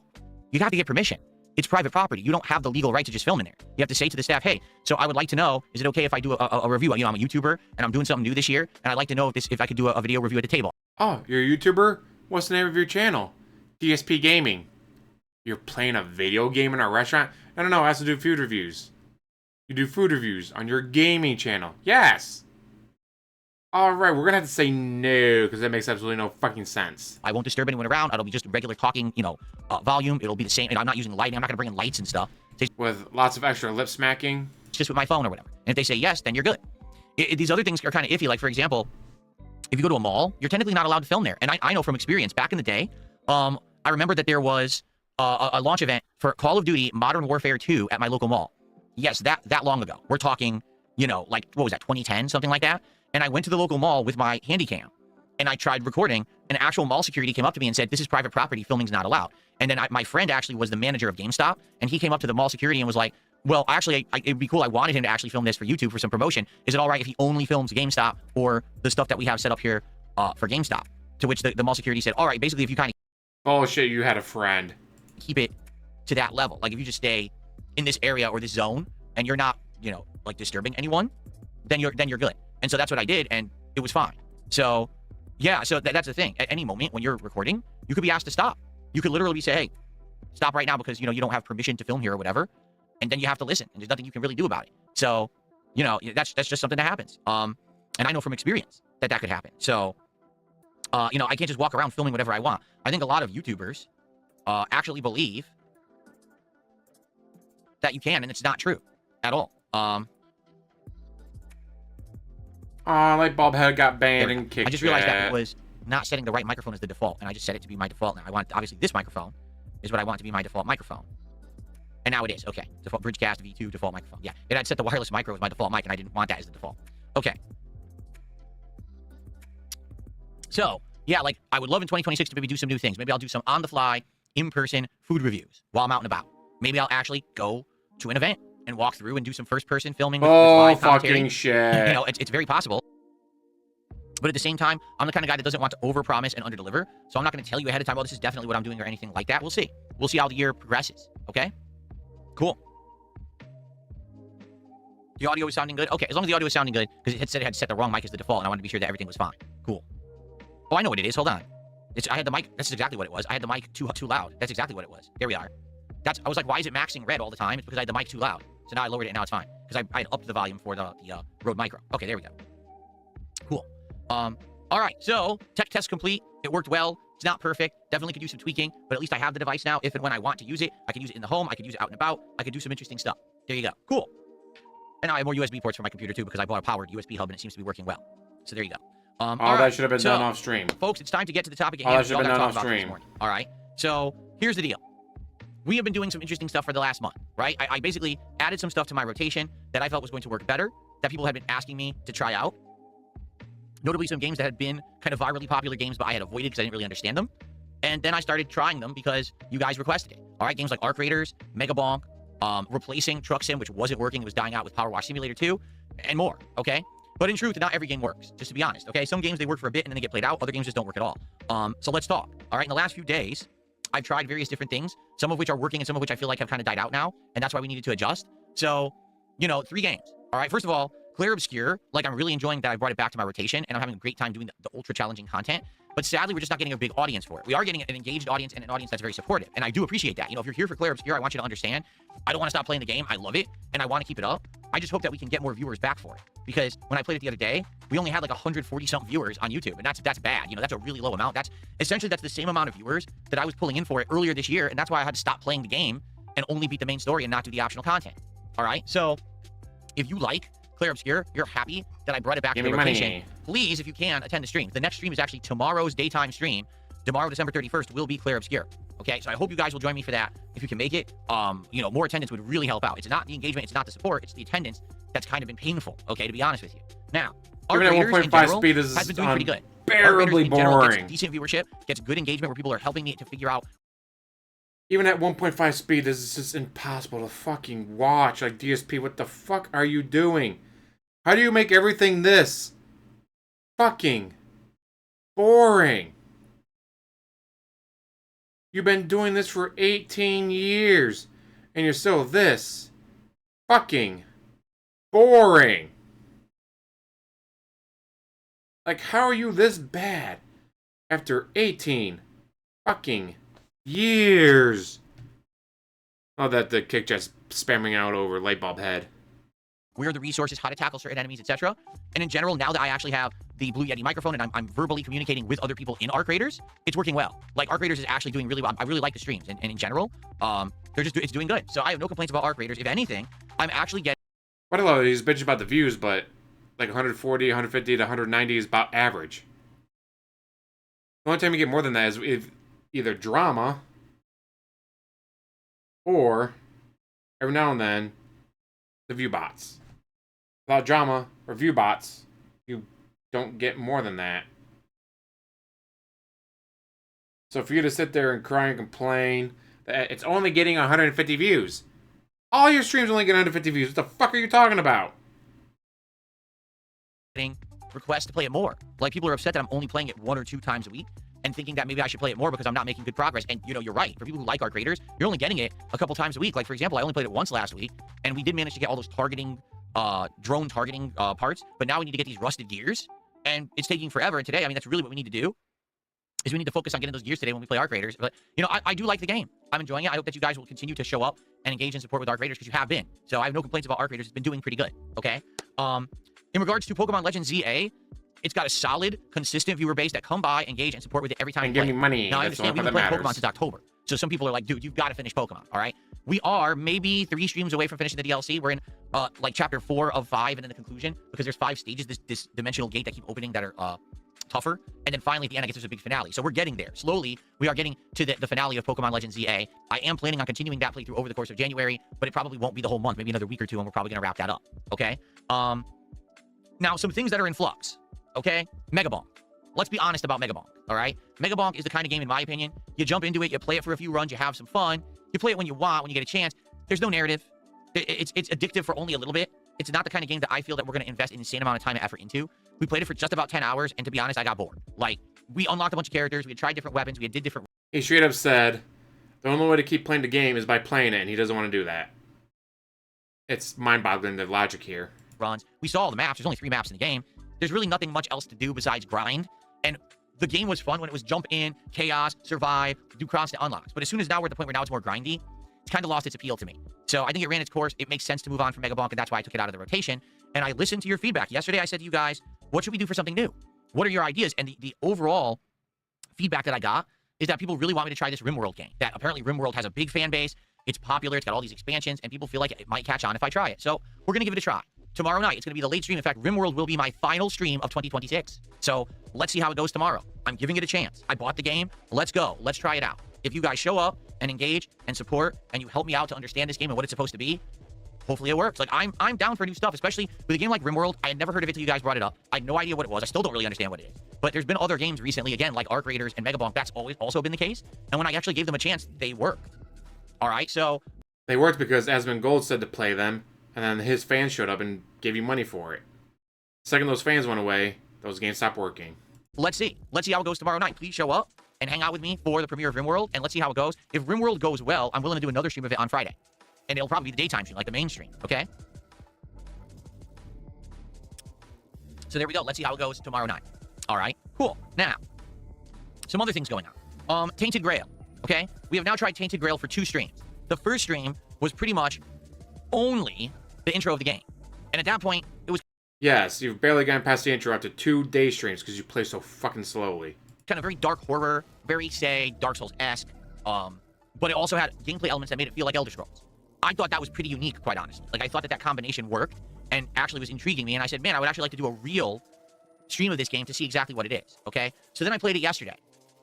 you'd have to get permission. It's private property. You don't have the legal right to just film in there. You have to say to the staff, hey, so I would like to know, is it okay if I do a review? You know, I'm a YouTuber and I'm doing something new this year, and I'd like to know if I could do a video review at the table. Oh, you're a YouTuber? What's the name of your channel? DSP Gaming. You're playing a video game in a restaurant? I don't know, it has to do food reviews. You do food reviews on your gaming channel. Yes! Alright, we're gonna have to say no, because that makes absolutely no fucking sense. I won't disturb anyone around. It'll be just regular talking, you know, volume. It'll be the same. And I'm not using lighting. I'm not gonna bring in lights and stuff. With lots of extra lip smacking? It's just with my phone or whatever. And if they say yes, then you're good. These other things are kind of iffy. Like, for example, if you go to a mall, you're technically not allowed to film there. And I know from experience, back in the day, I remember that there was a launch event for Call of Duty Modern Warfare 2 at my local mall. Yes, that long ago. We're talking, you know, like, what was that, 2010, something like that? And I went to the local mall with my handy cam, and I tried recording, and actual mall security came up to me and said, this is private property, filming's not allowed. And then my friend actually was the manager of GameStop, and he came up to the mall security and was like, well, actually, it'd be cool. I wanted him to actually film this for YouTube for some promotion. Is it all right if he only films GameStop or the stuff that we have set up here for GameStop? To which the mall security said, all right, basically, if you kind of... Oh, shit, you had a friend. Keep it to that level. Like, if you just stay in this area or this zone, and you're not, you know, like, disturbing anyone, then you're good. And so that's what I did, and it was fine. So, yeah, so that's the thing. At any moment when you're recording, you could be asked to stop. You could literally say, hey, stop right now because, you know, you don't have permission to film here or whatever. And then you have to listen, and there's nothing you can really do about it. So, you know, that's just something that happens. And I know from experience that could happen. So, you know, I can't just walk around filming whatever I want. I think a lot of YouTubers actually believe that you can, and it's not true at all. Light bulb head got banned and kicked. I just realized that it was not setting the right microphone as the default, and I just set it to be my default now. I want, obviously, this microphone is what I want to be my default microphone. And now it is. Okay. Default Bridgecast V2 default microphone. Yeah. It had set the wireless micro as my default mic, and I didn't want that as the default. Okay. So, yeah, like, I would love in 2026 to maybe do some new things. Maybe I'll do some on-the-fly, in-person food reviews while I'm out and about. Maybe I'll actually go to an event and walk through and do some first-person filming with live commentary. Fucking shit. You know, it's very possible. But at the same time, I'm the kind of guy that doesn't want to overpromise and underdeliver. So I'm not going to tell you ahead of time, well, this is definitely what I'm doing or anything like that. We'll see. We'll see how the year progresses. Okay? Cool. The audio is sounding good? Okay, as long as the audio is sounding good, because it said it had set the wrong mic as the default, and I wanted to be sure that everything was fine. Cool. Oh, I know what it is. Hold on. I had the mic. That's exactly what it was. I had the mic too loud. That's exactly what it was. There we are. I was like, why is it maxing red all the time? It's because I had the mic too loud. So now I lowered it, and now it's fine. Because I had upped the volume for the Rode Micro. Okay, there we go. Cool. All right, so tech test complete. It worked well. It's not perfect. Definitely could use some tweaking, but at least I have the device now. If and when I want to use it, I can use it in the home. I can use it out and about. I could do some interesting stuff. There you go. Cool. And now I have more USB ports for my computer too because I bought a powered USB hub and it seems to be working well. So there you go. All that should have been done off stream. Folks, it's time to get to the topic at hand. That should have been done off stream. All right. So here's the deal. We have been doing some interesting stuff for the last month, right? I basically added some stuff to my rotation that I felt was going to work better, that people had been asking me to try out. Notably, some games that had been kind of virally popular games, but I had avoided because I didn't really understand them. And then I started trying them because you guys requested it. All right, games like Arc Raiders, Mega Bonk, replacing Truck Sim, which wasn't working. It was dying out with Power Wash Simulator 2, and more, okay? But in truth, not every game works, just to be honest, okay? Some games, they work for a bit and then they get played out. Other games just don't work at all. So let's talk. All right, in the last few days, I've tried various different things, some of which are working and some of which I feel like have kind of died out now, and that's why we needed to adjust. So, you know, 3 games. All right, first of all, Clear Obscure, like, I'm really enjoying that I brought it back to my rotation, and I'm having a great time doing the ultra-challenging content, but sadly, we're just not getting a big audience for it. We are getting an engaged audience and an audience that's very supportive, and I do appreciate that. You know, if you're here for Clear Obscure, I want you to understand, I don't want to stop playing the game. I love it, and I want to keep it up. I just hope that we can get more viewers back for it, because when I played it the other day, we only had like 140-something viewers on YouTube, and that's bad. You know, that's a really low amount. That's the same amount of viewers that I was pulling in for it earlier this year, and that's why I had to stop playing the game and only beat the main story and not do the optional content. All right, so if you like Clear Obscure, you're happy that I brought it back to the rotation, please, if you can, attend the stream. The next stream is actually tomorrow's daytime stream. Tomorrow, December 31st, will be Clear Obscure. Okay, so I hope you guys will join me for that. If you can make it, you know, more attendance would really help out. It's not the engagement, it's not the support, it's the attendance that's kind of been painful, okay, to be honest with you. Now, Arc Raiders in general has been doing pretty good. Unbearably boring. Gets decent viewership, gets good engagement where people are helping me to figure out. Even at 1.5 speed, this is just impossible to fucking watch. Like, DSP, what the fuck are you doing? How do you make everything this fucking boring? You've been doing this for 18 years. and you're still this fucking boring. Like, how are you this bad after 18 fucking years? Oh, that the kick just spamming out over light bulb head. Where are the resources, how to tackle certain enemies, etc. And in general, now that I actually have the Blue Yeti microphone and I'm verbally communicating with other people in Arc Raiders, it's working well. Like, Arc Raiders is actually doing really well. I really like the streams, and in general, it's doing good. So I have no complaints about Arc Raiders. If anything, I'm actually getting... What I love, he's bitching about the views, but like 140, 150 to 190 is about average. The only time you get more than that is if either drama or every now and then the view bots. Without drama or view bots, you don't get more than that. So for you to sit there and cry and complain that it's only getting 150 views. All your streams only get 150 views. What the fuck are you talking about? Requests to play it more. Like, people are upset that I'm only playing it 1 or 2 times a week and thinking that maybe I should play it more because I'm not making good progress. And, you know, you're right. For people who like Arc Raiders, you're only getting it a couple times a week. Like, for example, I only played it once last week, and we did manage to get all those targeting, drone targeting parts, but now we need to get these rusted gears, and it's taking forever. And today, I mean, that's really what we need to do, is we need to focus on getting those gears today when we play Arc Raiders. But, you know, I do like the game. I'm enjoying it. I hope that you guys will continue to show up and engage and support with Arc Raiders, because you have been. So I have no complaints about Arc Raiders. It's been doing pretty good, okay? In regards to Pokemon Legends ZA, it's got a solid, consistent viewer base that come by, engage, and support with it every time and you give play. me money. Now, I That's understand we've been playing Pokemon since October. So some people are like, dude, you've got to finish Pokemon, all right? We are maybe 3 streams away from finishing the DLC. We're in, like, chapter 4 of 5 and then the conclusion, because there's 5 stages, this dimensional gate that keep opening that are tougher. And then finally, at the end, I guess there's a big finale. So we're getting there. Slowly, we are getting to the finale of Pokemon Legends ZA. I am planning on continuing that playthrough over the course of January, but it probably won't be the whole month. Maybe another week or 2, and we're probably going to wrap that up, okay? Now, some things that are in flux, okay? Mega Bonk. Let's be honest about Mega Bonk, all right? Mega Bonk is the kind of game, in my opinion, you jump into it, you play it for a few runs, you have some fun, you play it when you want, when you get a chance. There's no narrative. It's addictive for only a little bit. It's not the kind of game that I feel that we're going to invest an insane amount of time and effort into. We played it for just about 10 hours, and to be honest, I got bored. Like, we unlocked a bunch of characters, we had tried different weapons, we did different... He straight up said, the only way to keep playing the game is by playing it, and he doesn't want to do that. It's mind-boggling, the logic here. Runs. We saw all the maps. There's only 3 maps in the game. There's really nothing much else to do besides grind. And the game was fun when it was jump in, chaos, survive, do constant unlocks. But as soon as now we're at the point where now it's more grindy, it's kind of lost its appeal to me. So I think it ran its course. It makes sense to move on from Mega Bonk, and that's why I took it out of the rotation. And I listened to your feedback. Yesterday, I said to you guys, what should we do for something new? What are your ideas? And the overall feedback that I got is that people really want me to try this RimWorld game. That apparently RimWorld has a big fan base. It's popular. It's got all these expansions, and people feel like it might catch on if I try it. So we're going to give it a try. Tomorrow night, it's going to be the late stream. In fact, RimWorld will be my final stream of 2026. So let's see how it goes tomorrow. I'm giving it a chance. I bought the game. Let's go. Let's try it out. If you guys show up and engage and support, and you help me out to understand this game and what it's supposed to be, hopefully it works. Like, I'm down for new stuff, especially with a game like RimWorld. I had never heard of it till you guys brought it up. I had no idea what it was. I still don't really understand what it is. But there's been other games recently, again, like Arc Raiders and Mega Bonk. That's always also been the case. And when I actually gave them a chance, they worked. All right, so... They worked because Asmongold said to play them, and then his fans showed up and gave you money for it. The second those fans went away, those games stopped working. Let's see. Let's see how it goes tomorrow night. Please show up and hang out with me for the premiere of RimWorld, and let's see how it goes. If RimWorld goes well, I'm willing to do another stream of it on Friday. And it'll probably be the daytime stream, like the main stream, okay? So there we go. Let's see how it goes tomorrow night. All right, cool. Now, some other things going on. Tainted Grail, okay? We have now tried Tainted Grail for 2 streams. The first stream was pretty much only the intro of the game. And at that point, it was... Yes, you've barely gotten past the intro after 2 day streams because you play so fucking slowly. Kind of very dark horror, very, say, Dark Souls-esque, but it also had gameplay elements that made it feel like Elder Scrolls. I thought that was pretty unique, quite honestly. Like, I thought that combination worked and actually was intriguing me, and I said, man, I would actually like to do a real stream of this game to see exactly what it is, okay? So then I played it yesterday,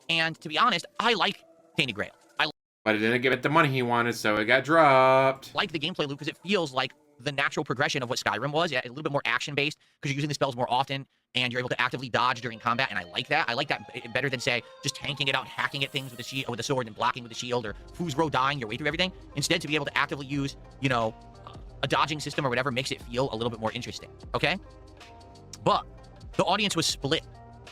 and to be honest, I like Tainted Grail. But it didn't give it the money he wanted, so it got dropped. I like the gameplay loop because it feels like the natural progression of what Skyrim was. Yeah, a little bit more action-based because you're using the spells more often and you're able to actively dodge during combat, and I like that. I like that better than, say, just tanking it out and hacking at things with the sword and blocking with the shield, or Fusro dying your way through everything. Instead, to be able to actively use, you know, a dodging system or whatever makes it feel a little bit more interesting, okay? But the audience was split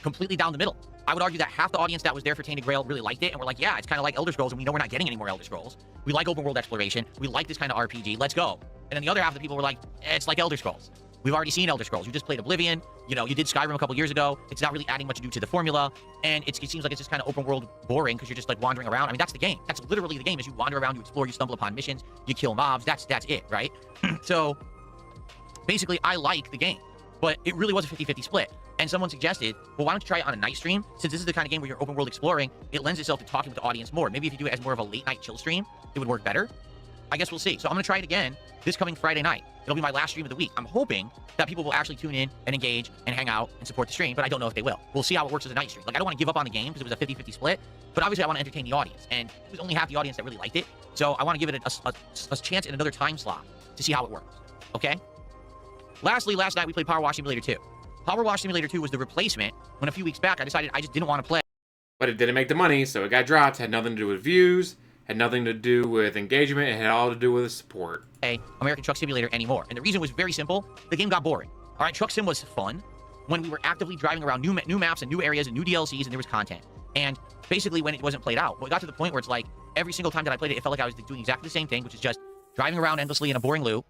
completely down the middle. I would argue that half the audience that was there for Tainted Grail really liked it, and we're like, yeah, it's kind of like Elder Scrolls, and we know we're not getting any more Elder Scrolls. We like open world exploration. We like this kind of RPG. Let's go. And then the other half of the people were like, it's like Elder Scrolls. We've already seen Elder Scrolls. You just played Oblivion. You know, you did Skyrim a couple years ago. It's not really adding much new to the formula. And it seems like it's just kind of open world boring because you're just like wandering around. I mean, that's the game. That's literally the game is you wander around, you explore, you stumble upon missions, you kill mobs. That's it, right? So basically, I like the game. But it really was a 50-50 split. And someone suggested, well, why don't you try it on a night stream? Since this is the kind of game where you're open world exploring, it lends itself to talking with the audience more. Maybe if you do it as more of a late night chill stream, it would work better. I guess we'll see. So I'm going to try it again this coming Friday night. It'll be my last stream of the week. I'm hoping that people will actually tune in and engage and hang out and support the stream, but I don't know if they will. We'll see how it works as a night stream. Like, I don't want to give up on the game because it was a 50-50 split, but obviously I want to entertain the audience. And it was only half the audience that really liked it. So I want to give it a chance in another time slot to see how it works. Okay? Lastly, last night we played Power Wash Simulator 2. Power Wash Simulator 2 was the replacement when a few weeks back I decided I just didn't want to play. But it didn't make the money, so it got dropped. Had nothing to do with views, had nothing to do with engagement, it had all to do with support. American Truck Simulator anymore. And the reason was very simple. The game got boring. All right, Truck Sim was fun when we were actively driving around new maps and new areas and new DLCs and there was content. And basically when it wasn't played out, well, it got to the point where it's like every single time that I played it, it felt like I was doing exactly the same thing, which is just driving around endlessly in a boring loop.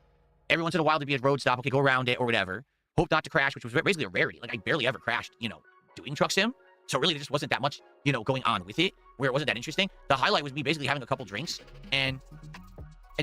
Every once in a while there'd be a road stop, okay, go around it or whatever. Hope not to crash, which was basically a rarity. Like, I barely ever crashed, you know, doing Truck Sim. So really, there just wasn't that much, you know, going on with it, where it wasn't that interesting. The highlight was me basically having a couple drinks and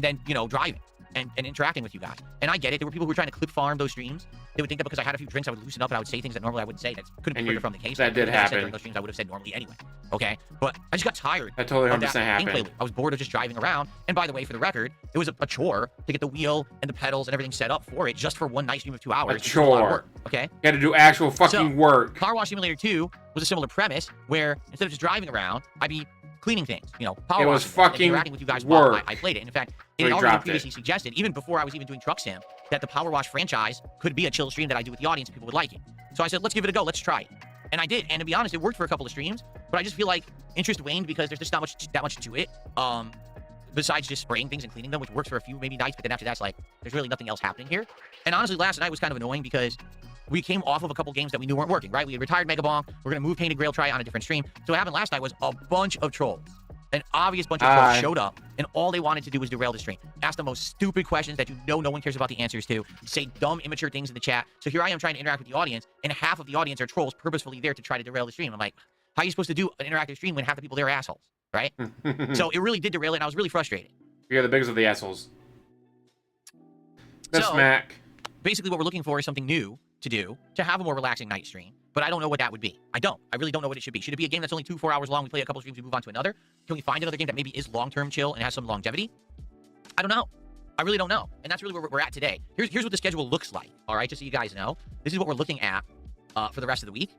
then, you know, driving and interacting with you guys. And I get it. There were people who were trying to clip farm those streams. They would think that because I had a few drinks, I would loosen up and I would say things that normally I wouldn't say. That couldn't be further from the case. That did happen. During those streams, I would have said normally anyway. Okay? But I just got tired. That totally 100% happened. I was bored of just driving around. And by the way, for the record, it was a chore to get the wheel and the pedals and everything set up for it just for one night stream of 2 hours. A chore. A lot of work, okay? You had to do actual fucking work. Car Wash Simulator 2 was a similar premise where instead of just driving around, I'd be cleaning things, you know, power it was washing, fucking interacting with you guys work. while I played it. And in fact, it So had already dropped previously suggested, even before I was even doing Truck Sim, that the Power Wash franchise could be a chill stream that I do with the audience and people would like it. So I said, let's give it a go. Let's try it. And I did. And to be honest, it worked for a couple of streams, but I just feel like interest waned because there's just not that much to it. Besides just spraying things and cleaning them, which works for a few maybe nights, but then after that's like, there's really nothing else happening here. And honestly, last night was kind of annoying because we came off of a couple games that we knew weren't working, right? We had retired Mega Bong. We're going to move Painted Grail, try it on a different stream. So what happened last night was a bunch of trolls. An obvious bunch of trolls showed up, and all they wanted to do was derail the stream. Ask the most stupid questions that you know no one cares about the answers to. Say dumb, immature things in the chat. So here I am trying to interact with the audience, and half of the audience are trolls purposefully there to try to derail the stream. I'm like, how are you supposed to do an interactive stream when half the people there are assholes, right? So it really did derail it, and I was really frustrated. You're the biggest of the assholes. That's Mac. Basically, what we're looking for is something new to do to have a more relaxing night stream. But I don't know what that would be. I really don't know what it should be. Should it be a game that's only 2-4 hours long? We play a couple streams, we move on to another? Can we find another game that maybe is long-term chill and has some longevity? I don't know. I really don't know. And that's really where we're at today. Here's what the schedule looks like, all right? Just so you guys know. This is what we're looking at for the rest of the week.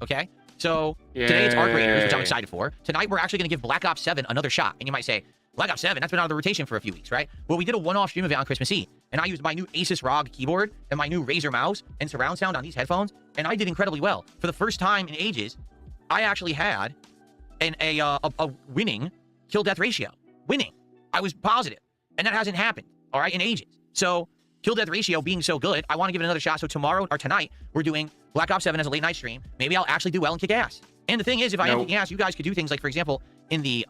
Okay? So today it's Arc Raiders, which I'm excited for. Tonight we're actually going to give Black Ops 7 another shot. And you might say, Black Ops 7, that's been out of the rotation for a few weeks, right? Well, we did a one-off stream of it on Christmas Eve. And I used my new Asus ROG keyboard and my new Razer mouse and surround sound on these headphones. And I did incredibly well. For the first time in ages, I actually had a winning kill-death ratio. Winning. I was positive. And that hasn't happened, all right, in ages. So kill-death ratio being so good, I want to give it another shot. So tomorrow or tonight, we're doing Black Ops 7 as a late-night stream. Maybe I'll actually do well and kick ass. And the thing is, if I am kicking ass, you guys could do things like, for example, in the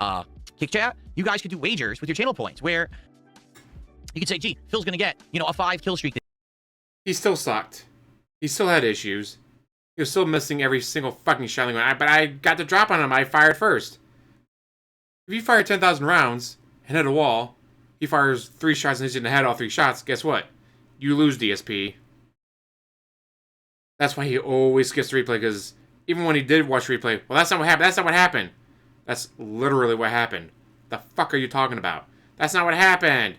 Kick Chat, you guys could do wagers with your channel points where you could say, gee, Phil's going to get, you know, a 5 kill streak. He still sucked. He still had issues. He was still missing every single fucking shot. But I got the drop on him. I fired first. If you fire 10,000 rounds and hit a wall, he fires 3 shots and hits you in the head all 3 shots. Guess what? You lose DSP. That's why he always skips the replay, because even when he did watch replay, well, that's not what happened. That's not what happened. That's literally what happened. The fuck are you talking about? That's not what happened.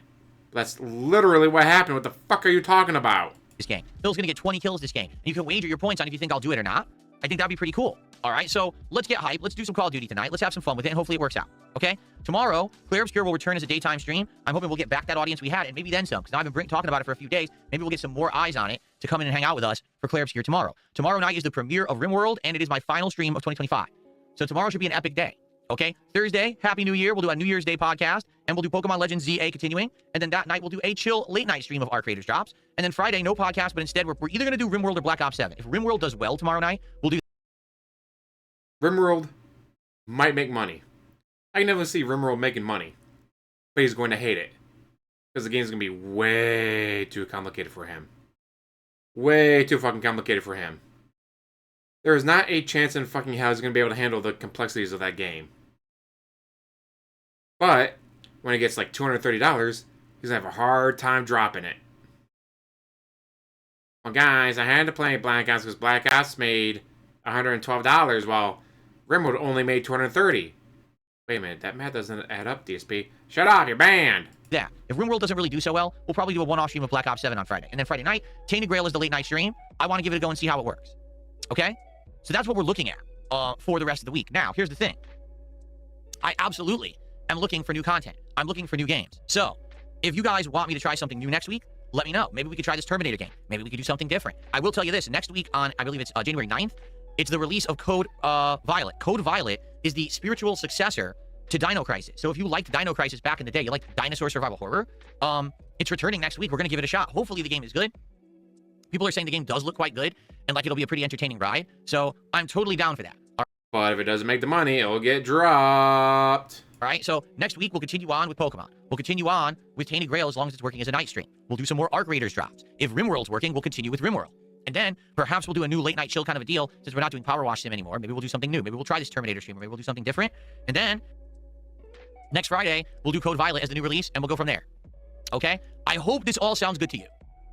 That's literally what happened. What the fuck are you talking about? This game. Phil's going to get 20 kills this game. And you can wager your points on if you think I'll do it or not. I think that'd be pretty cool. All right, so let's get hype. Let's do some Call of Duty tonight. Let's have some fun with it, and hopefully it works out. Okay? Tomorrow, Clear Obscure will return as a daytime stream. I'm hoping we'll get back that audience we had, and maybe then some, because now I've been talking about it for a few days. Maybe we'll get some more eyes on it to come in and hang out with us for Clear Obscure tomorrow. Tomorrow night is the premiere of RimWorld, and it is my final stream of 2025. So tomorrow should be an epic day. Okay, Thursday, Happy New Year. We'll do a New Year's Day podcast, and we'll do Pokemon Legends ZA continuing. And then that night, we'll do a chill late-night stream of Arc Raiders drops. And then Friday, no podcast, but instead, we're either going to do RimWorld or Black Ops 7. If RimWorld does well tomorrow night, we'll do RimWorld might make money. I can never see RimWorld making money, but he's going to hate it because the game's going to be way too complicated for him. Way too fucking complicated for him. There is not a chance in fucking hell he's going to be able to handle the complexities of that game. But when it gets like $230, he's going to have a hard time dropping it. Well, guys, I had to play Black Ops because Black Ops made $112 while RimWorld only made $230. Wait a minute, that math doesn't add up, DSP. Shut up, you're banned! Yeah, if RimWorld doesn't really do so well, we'll probably do a one-off stream of Black Ops 7 on Friday. And then Friday night, Tainted Grail is the late-night stream. I want to give it a go and see how it works. Okay? So that's what we're looking at for the rest of the week. Now, here's the thing. I absolutely am looking for new content. I'm looking for new games. So, if you guys want me to try something new next week, let me know. Maybe we could try this Terminator game. Maybe we could do something different. I will tell you this. Next week on, I believe it's January 9th, it's the release of Code Violet. Code Violet is the spiritual successor to Dino Crisis. So if you liked Dino Crisis back in the day, you liked dinosaur survival horror, it's returning next week. We're going to give it a shot. Hopefully the game is good. People are saying the game does look quite good and like it'll be a pretty entertaining ride. So I'm totally down for that. But if it doesn't make the money, it'll get dropped. All right, so next week we'll continue on with Pokemon. We'll continue on with Tainted Grail as long as it's working as a night stream. We'll do some more Arc Raiders drops. If RimWorld's working, we'll continue with RimWorld. And then perhaps we'll do a new late night chill kind of a deal since we're not doing Power Wash Sim anymore. Maybe we'll do something new. Maybe we'll try this Terminator stream, or maybe we'll do something different. And then next Friday, we'll do Code Violet as the new release, and we'll go from there. Okay? I hope this all sounds good to you.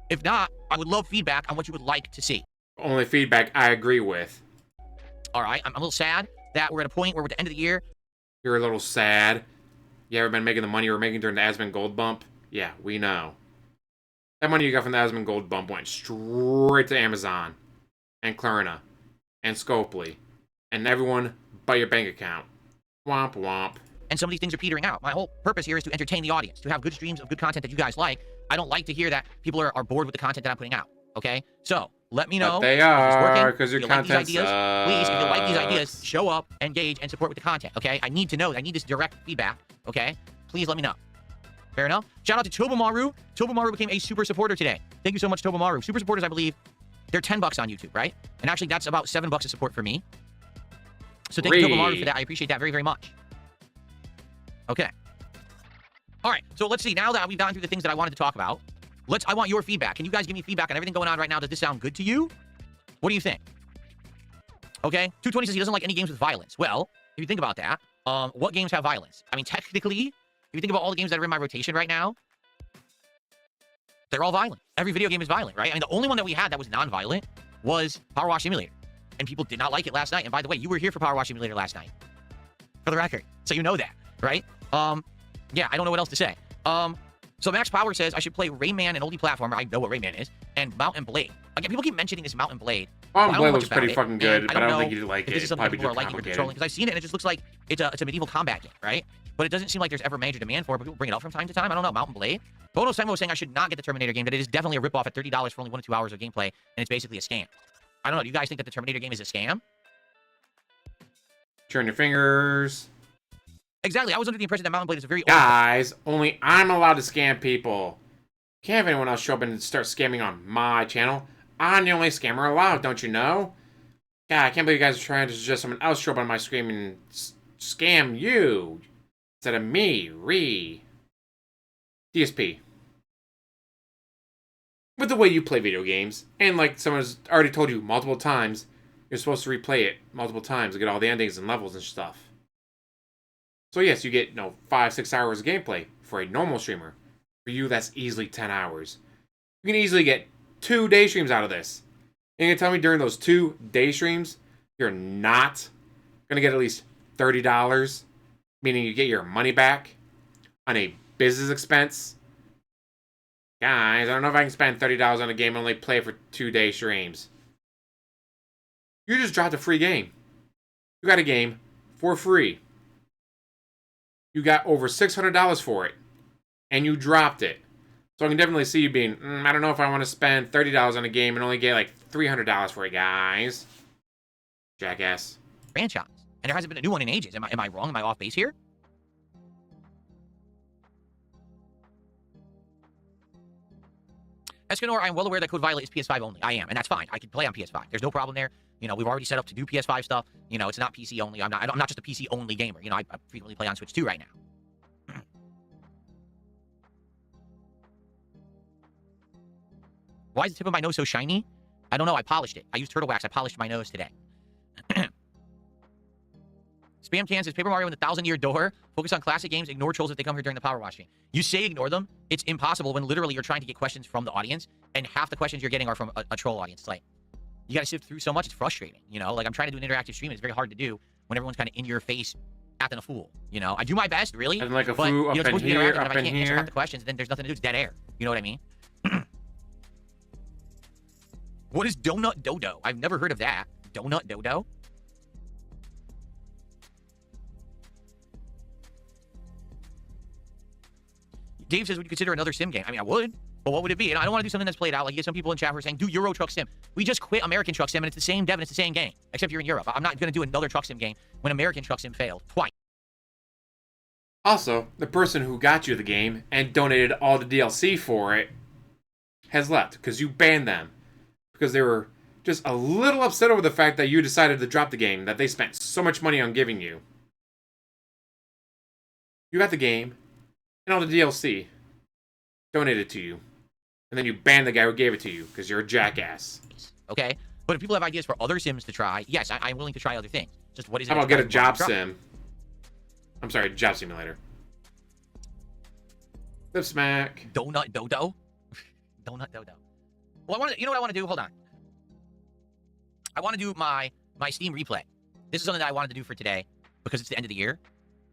If not, I would love feedback on what you would like to see. Only feedback I agree with. All right, I'm a little sad that we're at a point where we're at the end of the year. You're a little sad. You ever been making the money you were making during the Aspen Gold Bump? Yeah, we know. That money you got from the Aspen Gold Bump went straight to Amazon, and Klarna, and Scopely, and everyone but your bank account. Womp womp. And some of these things are petering out. My whole purpose here is to entertain the audience, to have good streams of good content that you guys like. I don't like to hear that people are bored with the content that I'm putting out, okay? So, let me know. But they are, because your content Please, if you like these ideas, show up, engage, and support with the content, okay? I need to know. I need this direct feedback, okay? Please let me know. Fair enough? Shout out to Tobomaru. Tobomaru became a super supporter today. Thank you so much, Tobomaru. Super supporters, I believe, they're $10 on YouTube, right? And actually, that's about $7 of support for me. So thank you, Tobomaru, for that. I appreciate that very, very much. Okay. All right, so let's see. Now that we've gotten through the things that I wanted to talk about, I want your feedback. Can you guys give me feedback on everything going on right now? Does this sound good to you? What do you think? Okay, 220 says he doesn't like any games with violence. Well, if you think about that, what games have violence? I mean, technically, if you think about all the games that are in my rotation right now, they're all violent. Every video game is violent, right? I mean, the only one that we had that was non-violent was Power Wash Simulator. And people did not like it last night. And by the way, you were here for Power Wash Simulator last night. For the record. So you know that, right? Yeah, I don't know what else to say. So Max Power says I should play Rayman, an oldie platformer. I know what Rayman is. And Mountain Blade. Again, people keep mentioning this Mountain Blade. Mountain Blade looks pretty fucking good, but I don't think you'd like it. This is something people are liking or controlling. Because I've seen it and it just looks like it's a medieval combat game, right? But it doesn't seem like there's ever major demand for it, but people bring it up from time to time. I don't know. Mountain Blade. Bono Simon was saying I should not get the Terminator game, that it is definitely a ripoff at $30 for only 1 to 2 hours of gameplay, and it's basically a scam. I don't know. Do you guys think that the Terminator game is a scam? Turn your fingers. Exactly. I was under the impression that Mountain Blade is a very old... Guys, only I'm allowed to scam people. Can't have anyone else show up and start scamming on my channel. I'm the only scammer allowed, don't you know? God, I can't believe you guys are trying to suggest someone else show up on my stream and scam you instead of me. DSP. With the way you play video games, and like someone's already told you multiple times, you're supposed to replay it multiple times to get all the endings and levels and stuff. So yes, you get, 5-6 hours of gameplay for a normal streamer. For you, that's easily 10 hours. You can easily get 2 day streams out of this. And you're gonna tell me during those 2 day streams, you're not gonna get at least $30, meaning you get your money back on a business expense? Guys, I don't know if I can spend $30 on a game and only play it for 2 day streams. You just dropped a free game. You got a game for free. You got over $600 for it. And you dropped it. So I can definitely see you being, I don't know if I want to spend $30 on a game and only get like $300 for it, guys. Jackass. Franchise. And there hasn't been a new one in ages. Am I wrong? Am I off base here? Escanor, I'm well aware that Code Violet is PS5 only. I am, and that's fine. I can play on PS5. There's no problem there. You know, we've already set up to do PS5 stuff. You know, it's not PC only. I'm not just a PC only gamer. You know, I frequently play on Switch too right now. Why is the tip of my nose so shiny? I don't know. I polished it. I used turtle wax. I polished my nose today. Spam Can says, Paper Mario in the 1,000-year door. Focus on classic games. Ignore trolls if they come here during the Power Wash stream. You say ignore them. It's impossible when literally you're trying to get questions from the audience, and half the questions you're getting are from a troll audience. It's like, you got to sift through so much. It's frustrating. You know, like I'm trying to do an interactive stream. It's very hard to do when everyone's kind of in your face acting a fool. You know, I do my best, really. And like a but, fool you know, up it's supposed in to be here, interactive, and up if I in can't answer here. half the questions, then there's nothing to do. It's dead air. You know what I mean? What is Donut Dodo? I've never heard of that. Donut Dodo? Dave says, would you consider another sim game? I mean, I would, but what would it be? And I don't want to do something that's played out. Like, you get some people in chat who are saying, do Euro Truck Sim. We just quit American Truck Sim, and it's the same dev, and it's the same game, except you're in Europe. I'm not going to do another Truck Sim game when American Truck Sim failed twice. Also, the person who got you the game and donated all the DLC for it has left because you banned them. Because they were just a little upset over the fact that you decided to drop the game that they spent so much money on giving you. You got the game and all the DLC donated to you. And then you banned the guy who gave it to you because you're a jackass. Okay? But if people have ideas for other sims to try, yes, I'm willing to try other things. Just what is it? How about get a job sim? I'm sorry, job simulator. Lip smack. Donut Dodo? Donut Dodo. Well, you know what I want to do? Hold on. I want to do my Steam replay. This is something that I wanted to do for today because it's the end of the year.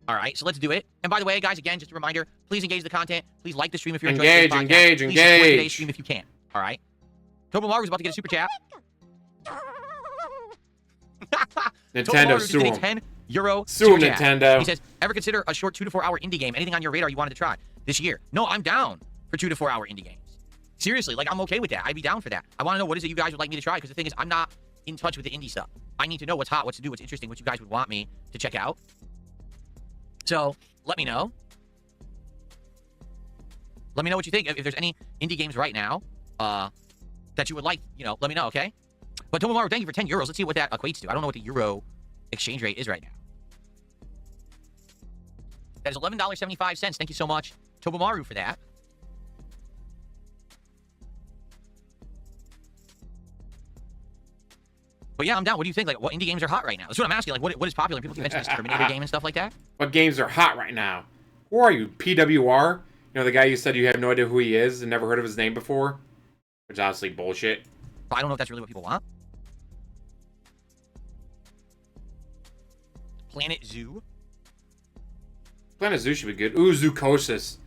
All right, so let's do it. And by the way, guys, again, just a reminder, please engage the content. Please like the stream if you're enjoying the podcast. Please support today's stream if you can. All right. Tobomaru's about to get a super chat. Nintendo, sue him. €10 Sue super chat. Nintendo. He says, ever consider a short 2 to 4 hour indie game? Anything on your radar you wanted to try this year? No, I'm down for 2 to 4 hour indie games. Seriously, like, I'm okay with that. I'd be down for that. I want to know what is it you guys would like me to try, because the thing is, I'm not in touch with the indie stuff. I need to know what's hot, what to do, what's interesting, what you guys would want me to check out. So, let me know. Let me know what you think. If there's any indie games right now that you would like, you know, let me know, okay? But Tomomaru, thank you for €10. Let's see what that equates to. I don't know what the euro exchange rate is right now. That is $11.75. Thank you so much, Tomomaru, for that. But yeah, I'm down. What do you think? Like, what indie games are hot right now? That's what I'm asking. Like, what is popular? People keep mentioning this Terminator game and stuff like that. What games are hot right now? Who are you, PWR? You know, the guy you said you have no idea who he is and never heard of his name before? Which is obviously bullshit. I don't know if that's really what people want. Planet Zoo. Planet Zoo should be good. Ooh, Zoocosis.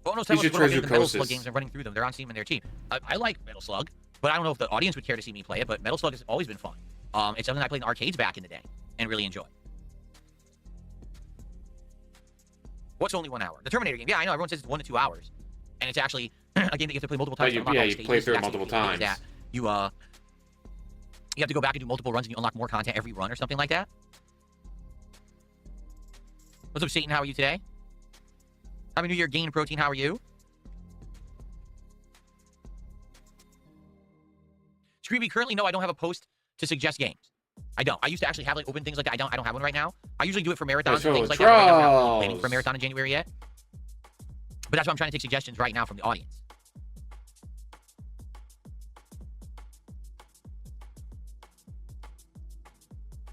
Well, no, you should try the Metal Slug games. I'm running through them. They're on Steam and they're cheap. I like Metal Slug, but I don't know if the audience would care to see me play it. But Metal Slug has always been fun. It's something I played in arcades back in the day and really enjoyed. What's only 1 hour? The Terminator game. Yeah, I know. Everyone says it's 1 to 2 hours, and it's actually a game that you have to play multiple times. You play through it multiple times. That you have to go back and do multiple runs and you unlock more content every run or something like that. What's up, Satan? How are you today? Happy New Year, Gain Protein. How are you? Screamy, currently, no, I don't have a post to suggest games. I don't. I used to actually have like open things like that. I don't have one right now. I usually do it for marathons and things like that. I'm not really planning for a marathon in January yet. But that's why I'm trying to take suggestions right now from the audience.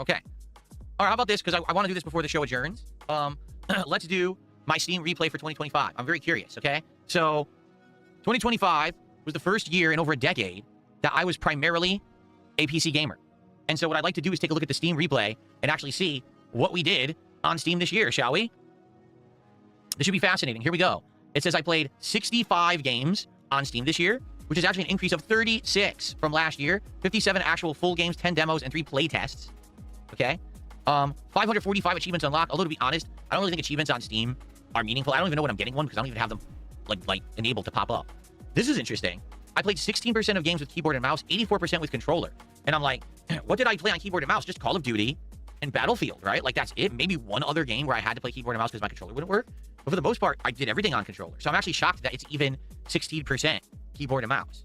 Okay. All right, how about this? Because I want to do this before the show adjourns. Let's do my Steam replay for 2025. I'm very curious, okay? So, 2025 was the first year in over a decade that I was primarily a PC gamer. And so what I'd like to do is take a look at the Steam replay and actually see what we did on Steam this year, shall we? This should be fascinating. Here we go. It says I played 65 games on Steam this year, which is actually an increase of 36 from last year. 57 actual full games, 10 demos, and 3 play tests. Okay? 545 achievements unlocked. Although, to be honest, I don't really think achievements on Steam are meaningful. I don't even know when I'm getting one because I don't even have them like enabled to pop up. This is interesting. I played 16% of games with keyboard and mouse, 84% with controller. And I'm like, what did I play on keyboard and mouse? Just Call of Duty and Battlefield, right? Like, that's it. Maybe one other game where I had to play keyboard and mouse because my controller wouldn't work. But for the most part, I did everything on controller. So I'm actually shocked that it's even 16% keyboard and mouse.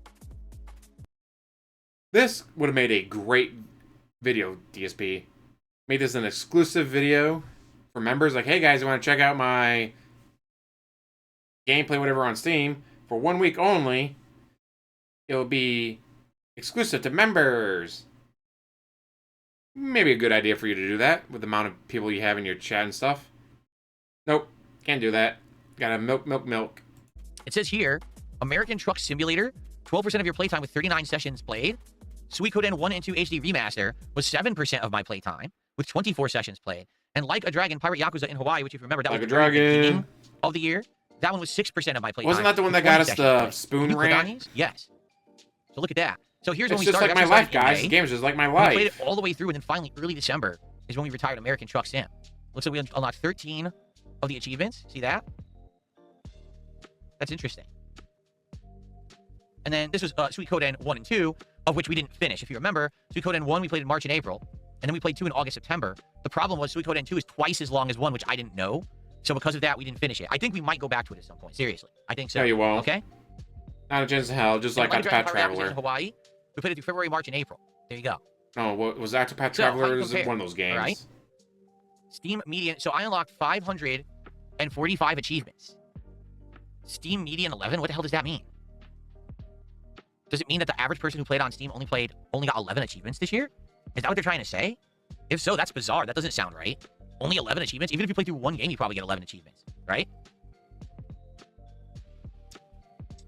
This would have made a great video, DSP. Made this an exclusive video for members. Like, hey guys, you want to check out my gameplay, whatever, on Steam for 1 week only. It'll be exclusive to members. Maybe a good idea for you to do that with the amount of people you have in your chat and stuff. Nope, can't do that. Gotta milk. It says here, American Truck Simulator, 12% of your playtime with 39 sessions played. Suikoden 1 and 2 HD Remaster was 7% of my playtime with 24 sessions played. And Like a Dragon, Pirate Yakuza in Hawaii, which if you remember, that Like was a the beginning Dragon of the year. That one was 6% of my playtime. Wasn't that the one that got us the spoon rant? Yes. So look at that. So here's when it's we just started. like my life, guys. The game's just like my life. We played it all the way through, and then finally, early December is when we retired American Truck Sim. Looks like we unlocked 13 of the achievements. See that? That's interesting. And then this was Suikoden 1 and 2, of which we didn't finish. If you remember, Suikoden 1 we played in March and April, and then we played 2 in August, September. The problem was Suikoden 2 is twice as long as 1, which I didn't know. So because of that, we didn't finish it. I think we might go back to it at some point. Seriously. I think so. No, you won't. Okay? Not a chance in hell, just like Octopath Traveler. In Hawaii, we played it through February, March, and April. There you go. Oh, what was Octopath Traveler? Is one of those games. Right? Steam median. So I unlocked 545 achievements. Steam median 11? What the hell does that mean? Does it mean that the average person who played on Steam only got 11 achievements this year? Is that what they're trying to say? If so, that's bizarre. That doesn't sound right. Only 11 achievements? Even if you play through one game, you probably get 11 achievements, right?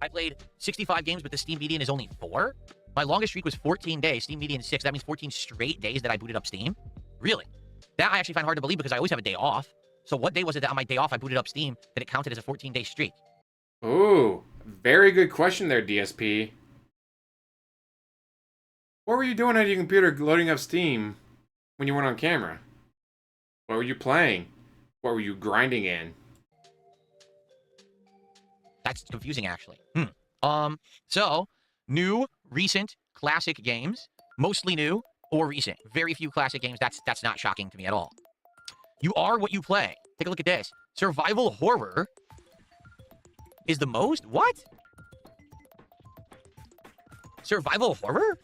I played 65 games, but the Steam median is only 4. My longest streak was 14 days. Steam median is 6. That means 14 straight days that I booted up Steam. Really? That I actually find hard to believe because I always have a day off. So what day was it that on my day off I booted up Steam that it counted as a 14-day streak? Ooh, very good question there, DSP. What were you doing on your computer loading up Steam when you weren't on camera? What were you playing? What were you grinding in? That's confusing, actually. So, new, recent, classic games. Mostly new or recent. Very few classic games. That's not shocking to me at all. You are what you play. Take a look at this. Survival horror is the most? What? Survival horror?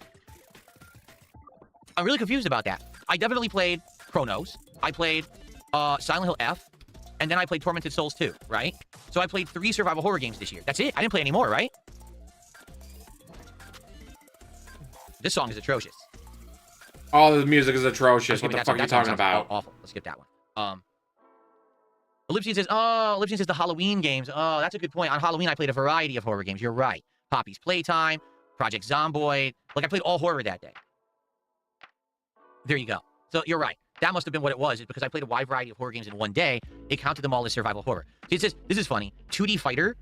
I'm really confused about that. I definitely played Chronos. I played Silent Hill F. And then I played Tormented Souls 2, right? So I played 3 survival horror games this year. That's it. I didn't play any more, right? This song is atrocious. All the music is atrocious. What the fuck are you talking about? Awful. Let's skip that one. Ellipsian says the Halloween games. Oh, that's a good point. On Halloween, I played a variety of horror games. You're right. Poppy's Playtime, Project Zomboid. Like, I played all horror that day. There you go. So you're right. That must have been what it was. It's because I played a wide variety of horror games in one day. It counted them all as survival horror. See, it says, this is funny, 2D fighter,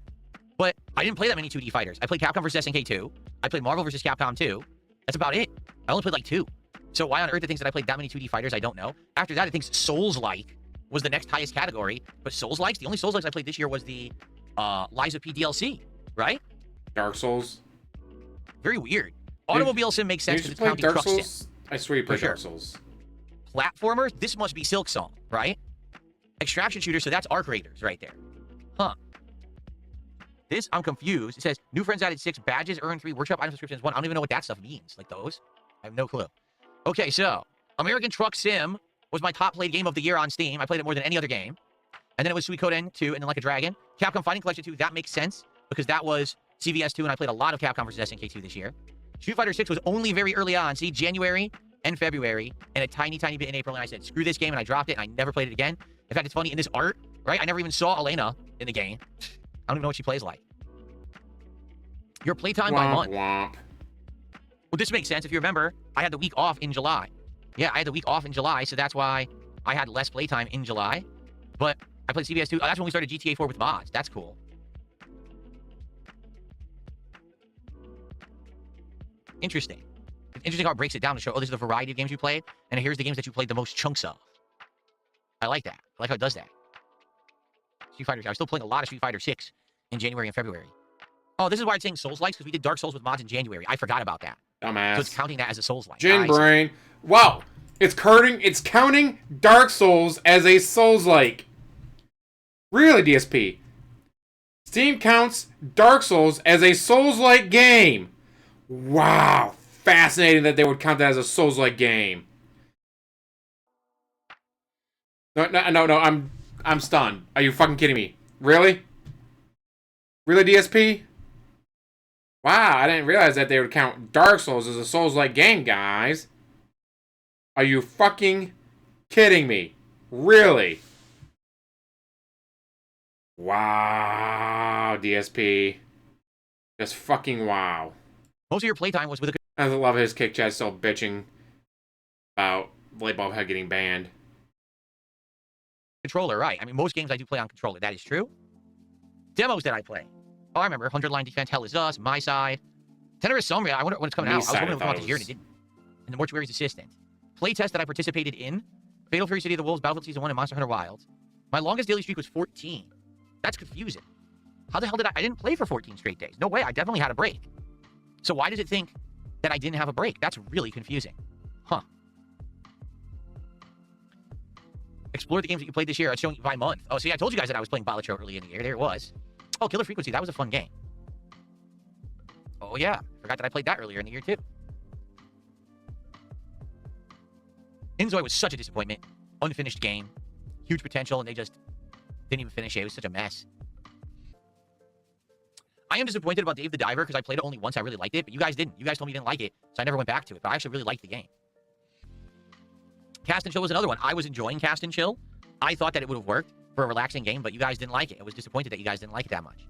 but I didn't play that many 2D fighters. I played Capcom vs. SNK 2. I played Marvel vs. Capcom 2. That's about it. I only played like 2. So why on earth it thinks that I played that many 2D fighters, I don't know. After that, it thinks Souls-like was the next highest category. But Souls-likes, the only Souls-likes I played this year was the Lies of P DLC, right? Dark Souls. Very weird. Automobile Sim makes sense because it's counting Dark truck Souls? sim. I swear you played sure. Dark Souls. Platformers, this must be Silk Song, right? Extraction shooter, so that's Arc Raiders right there. Huh. This, I'm confused. It says, new friends added 6 badges, earned 3 workshop item subscriptions, 1. I don't even know what that stuff means. Like those? I have no clue. Okay, so, American Truck Sim was my top played game of the year on Steam. I played it more than any other game. And then it was Suikoden 2, and then Like a Dragon. Capcom Fighting Collection 2, that makes sense, because that was CVS 2, and I played a lot of Capcom vs. SNK 2 this year. Street Fighter 6 was only very early on. See, January and February, and a tiny bit in April, and I said, screw this game, and I dropped it, and I never played it again. In fact, it's funny, in this art, right, I never even saw Elena in the game. I don't even know what she plays like. Your playtime by month. Womp. Well, this makes sense. If you remember, I had the week off in July. Yeah, I had the week off in July, so that's why I had less playtime in July. But I played CVS 2. Oh, that's when we started GTA 4 with mods. That's cool. Interesting. It's interesting how it breaks it down to show, oh, this is the variety of games you played, and here's the games that you played the most chunks of. I like that. I like how it does that. Street Fighter. I was still playing a lot of Street Fighter 6 in January and February. Oh, this is why it's saying Souls-likes, because we did Dark Souls with mods in January. I forgot about that. Dumbass. So it's counting that as a Souls-like. Gin brain. Wow. It's counting Dark Souls as a Souls-like. Really, DSP? Steam counts Dark Souls as a Souls-like game. Wow. Fascinating that they would count that as a Souls-like game. No. I'm stunned. Are you fucking kidding me? Really? Really, DSP? Wow, I didn't realize that they would count Dark Souls as a Souls-like game, guys. Are you fucking kidding me? Really? Wow, DSP. Just fucking wow. Most of your playtime was with a I love his kick chat still bitching about Light Bulb Head getting banned. controller, right? I mean, most games I do play on controller. That is true. Demos that I play. Oh, I remember 100 Line Defense, Hell is Us, My Side. Tenor of Sombria, I wonder when it's coming out. I was wondering when it would come out this year, and it didn't. And the Mortuary's Assistant. Playtest that I participated in. Fatal Fury City of the Wolves, Battlefield Season 1, and Monster Hunter Wilds. My longest daily streak was 14. That's confusing. How the hell did I didn't play for 14 straight days. No way, I definitely had a break. So why does it think that I didn't have a break? That's really confusing. Huh. Explore the games that you played this year. It's showing you by month. Oh, see, I told you guys that I was playing Balatro early in the year. There it was. Oh, Killer Frequency. That was a fun game. Oh, yeah. Forgot that I played that earlier in the year, too. Inzoi was such a disappointment. Unfinished game. Huge potential, and they just didn't even finish it. It was such a mess. I am disappointed about Dave the Diver because I played it only once. I really liked it, but you guys didn't. You guys told me you didn't like it, so I never went back to it. But I actually really liked the game. Cast and Chill was another one. I was enjoying Cast and Chill. I thought that it would have worked for a relaxing game, but you guys didn't like it. I was disappointed that you guys didn't like it that much.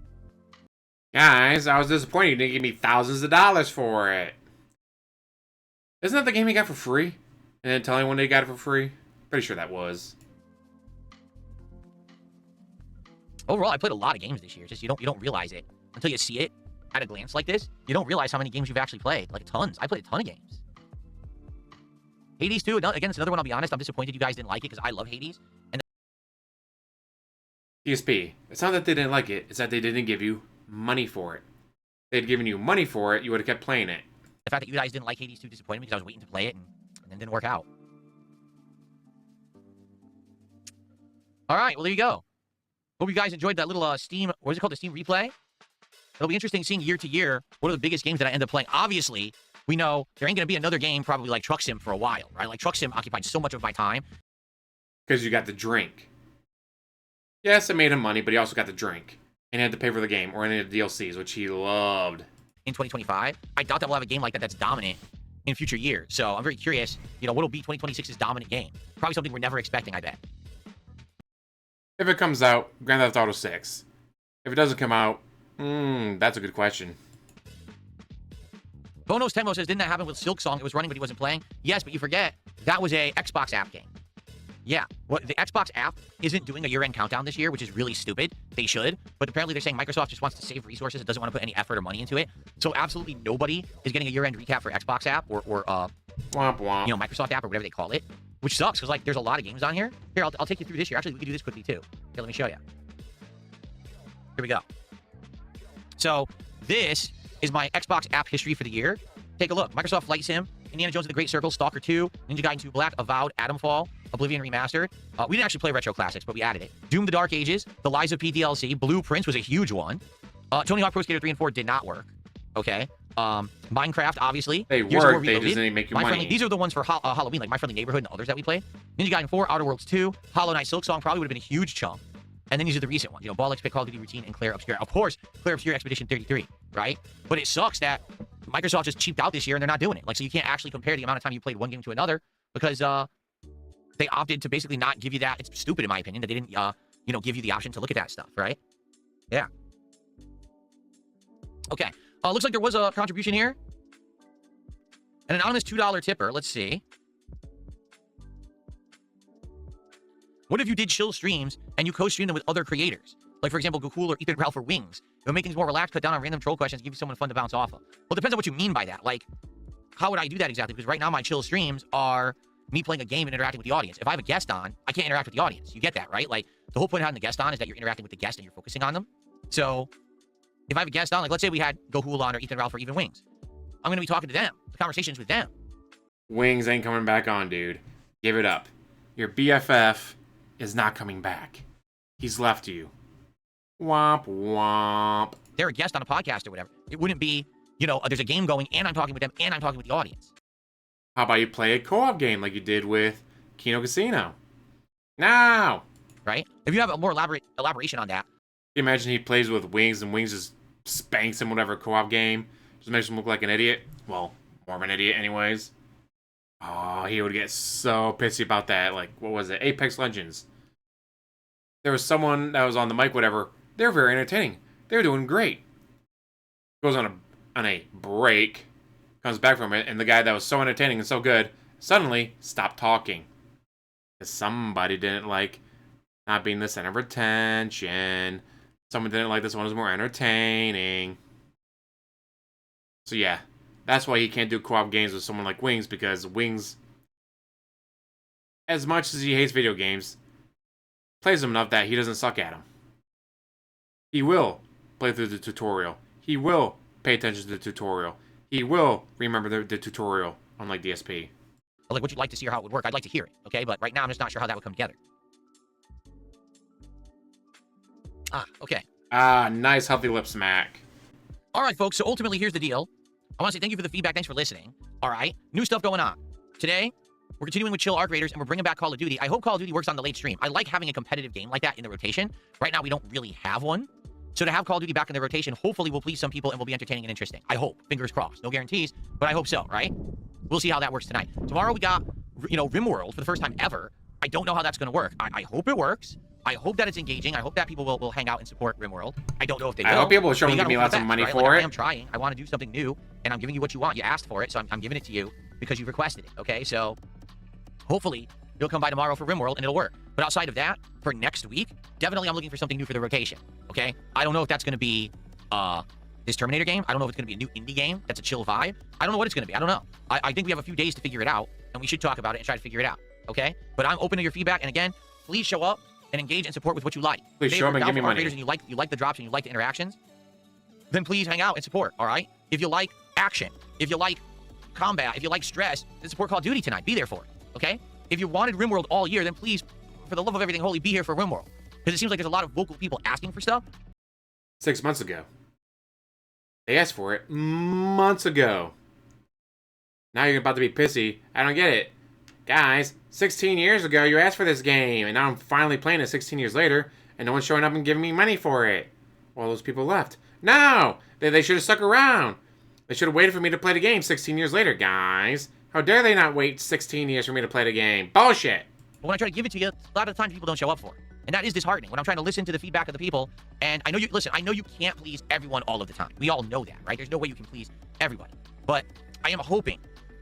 Guys, I was disappointed you didn't give me thousands of dollars for it. Isn't that the game you got for free? And then tell anyone they got it for free? Pretty sure that was. Overall, I played a lot of games this year. Just you don't realize it until you see it at a glance like this. You don't realize how many games you've actually played. Like tons. I played a ton of games. Hades 2, again, it's another one. I'll be honest. I'm disappointed you guys didn't like it because I love Hades. And DSP, it's not that they didn't like it. It's that they didn't give you money for it. If they'd given you money for it, you would have kept playing it. the fact that you guys didn't like Hades 2 disappointed me because I was waiting to play it and then didn't work out. All right, well, there you go. Hope you guys enjoyed that little Steam, what is it called, the Steam replay? It'll be interesting seeing year to year what are the biggest games that I end up playing. Obviously, we know there ain't going to be another game probably like Truck Sim for a while, right? Like Truck Sim occupied so much of my time. Because you got the drink. Yes, it made him money, but he also got the drink. And he had to pay for the game or any of the DLCs, which he loved. In 2025, I doubt that we'll have a game like that that's dominant in future years. So I'm very curious, what'll be 2026's dominant game? Probably something we're never expecting, I bet. If it comes out, Grand Theft Auto 6. If it doesn't come out, that's a good question. Bonos Tenmo says, didn't that happen with Silk Song? It was running, but he wasn't playing. Yes, but you forget, that was a Xbox app game. Yeah, the Xbox app isn't doing a year-end countdown this year, which is really stupid. They should, but apparently they're saying Microsoft just wants to save resources. It doesn't want to put any effort or money into it. So absolutely nobody is getting a year-end recap for Xbox app or womp womp. Microsoft app or whatever they call it, which sucks because like there's a lot of games on here. Here, I'll take you through this year. Actually, we can do this quickly too. Here, let me show you. Here we go. So this is my Xbox app history for the year. Take a look. Microsoft Flight Sim, Indiana Jones and the Great Circle, Stalker 2, Ninja Gaiden 2 Black, Avowed, Atomfall, Oblivion Remastered. We didn't actually play Retro Classics, but we added it. Doom the Dark Ages, the Lies of P DLC, Blueprints was a huge one. Tony Hawk Pro Skater 3 and 4 did not work. Okay. Minecraft, obviously. They work, they just didn't make you money. These are the ones for Halloween, like My Friendly Neighborhood and others that we played. Ninja Gaiden 4, Outer Worlds 2, Hollow Knight, Silk Song probably would have been a huge chunk. And then these are the recent ones. Ball XP, Call of Duty Routine, and Claire Obscure. Of course, Claire Obscure Expedition 33, right? But it sucks that Microsoft just cheaped out this year and they're not doing it. Like, so you can't actually compare the amount of time you played one game to another because they opted to basically not give you that. It's stupid, in my opinion, that they didn't, give you the option to look at that stuff, right? Yeah. Okay. Looks like there was a contribution here. An anonymous $2 tipper. Let's see. What if you did chill streams and you co-stream them with other creators? Like, for example, Gokul or Ethan Ralph or Wings. It would make things more relaxed, cut down on random troll questions, give you someone fun to bounce off of. Well, it depends on what you mean by that. Like, how would I do that exactly? Because right now my chill streams are me playing a game and interacting with the audience. If I have a guest on, I can't interact with the audience. You get that, right? Like, the whole point of having the guest on is that you're interacting with the guest and you're focusing on them. So, if I have a guest on, like, let's say we had Gokul on or Ethan Ralph or even Wings. I'm going to be talking to them. The conversation's with them. Wings ain't coming back on, dude. Give it up. Your BFF is not coming back. He's left you. Womp womp. They're a guest on a podcast or whatever. It wouldn't be, there's a game going and I'm talking with them and I'm talking with the audience. How about you play a co-op game like you did with Kino Casino? No! Right? If you have a more elaboration on that. Can you imagine he plays with Wings and Wings just spanks him whatever co-op game? Just makes him look like an idiot. Well, more of an idiot anyways. Oh, he would get so pissy about that. Like, what was it? Apex Legends. There was someone that was on the mic, whatever. They were very entertaining. They were doing great. Goes on a break, comes back from it, and the guy that was so entertaining and so good suddenly stopped talking. Because somebody didn't like not being the center of attention. Someone didn't like this one was more entertaining. So yeah, that's why he can't do co-op games with someone like Wings, because Wings, as much as he hates video games, plays them enough that he doesn't suck at them. He will play through the tutorial. He will pay attention to the tutorial. He will remember the tutorial, unlike DSP. Like what you'd like to see or how it would work, I'd like to hear it, okay? But right now, I'm just not sure how that would come together. Okay. Nice healthy lip smack. All right, folks, so ultimately, here's the deal. I want to say thank you for the feedback. Thanks for listening. All right, new stuff going on. Today, we're continuing with Chill Arc Raiders, and we're bringing back Call of Duty. I hope Call of Duty works on the late stream. I like having a competitive game like that in the rotation. Right now, we don't really have one. So to have Call of Duty back in the rotation, hopefully will please some people and will be entertaining and interesting. I hope. Fingers crossed. No guarantees, but I hope so, right? We'll see how that works tonight. Tomorrow, we got, RimWorld for the first time ever. I don't know how that's going to work. I hope it works. I hope that it's engaging. I hope that people will hang out and support RimWorld. I don't know if they will. I hope people will show me, give me lots of money for it. I am trying. I want to do something new, and I'm giving you what you want. You asked for it, so I'm giving it to you because you requested it, okay? So hopefully you'll come by tomorrow for RimWorld, and it'll work. But outside of that, for next week, definitely I'm looking for something new for the rotation, okay? I don't know if that's going to be this Terminator game. I don't know if it's going to be a new indie game that's a chill vibe. I don't know what it's going to be. I don't know. I think we have a few days to figure it out, and we should talk about it and try to figure it out, okay? But I'm open to your feedback, and again, please show up and engage and support with what you like. Please show up and give me money. And you like the drops and you like the interactions, then please hang out and support, all right? If you like action, if you like combat, if you like stress, then support Call of Duty tonight. Be there for it, okay? If you wanted RimWorld all year, then please, for the love of everything holy, be here for RimWorld. Because it seems like there's a lot of vocal people asking for stuff. 6 months ago. They asked for it months ago. Now you're about to be pissy. I don't get it. Guys, 16 years ago you asked for this game, and now I'm finally playing it 16 years later, and no one's showing up and giving me money for it. Well, those people left. No! They should have stuck around. They should have waited for me to play the game 16 years later, guys. How dare they not wait 16 years for me to play the game? Bullshit! But when I try to give it to you, a lot of the times people don't show up for it. And that is disheartening when I'm trying to listen to the feedback of the people. And I know you can't please everyone all of the time. We all know that, right? There's no way you can please everybody. But I am hoping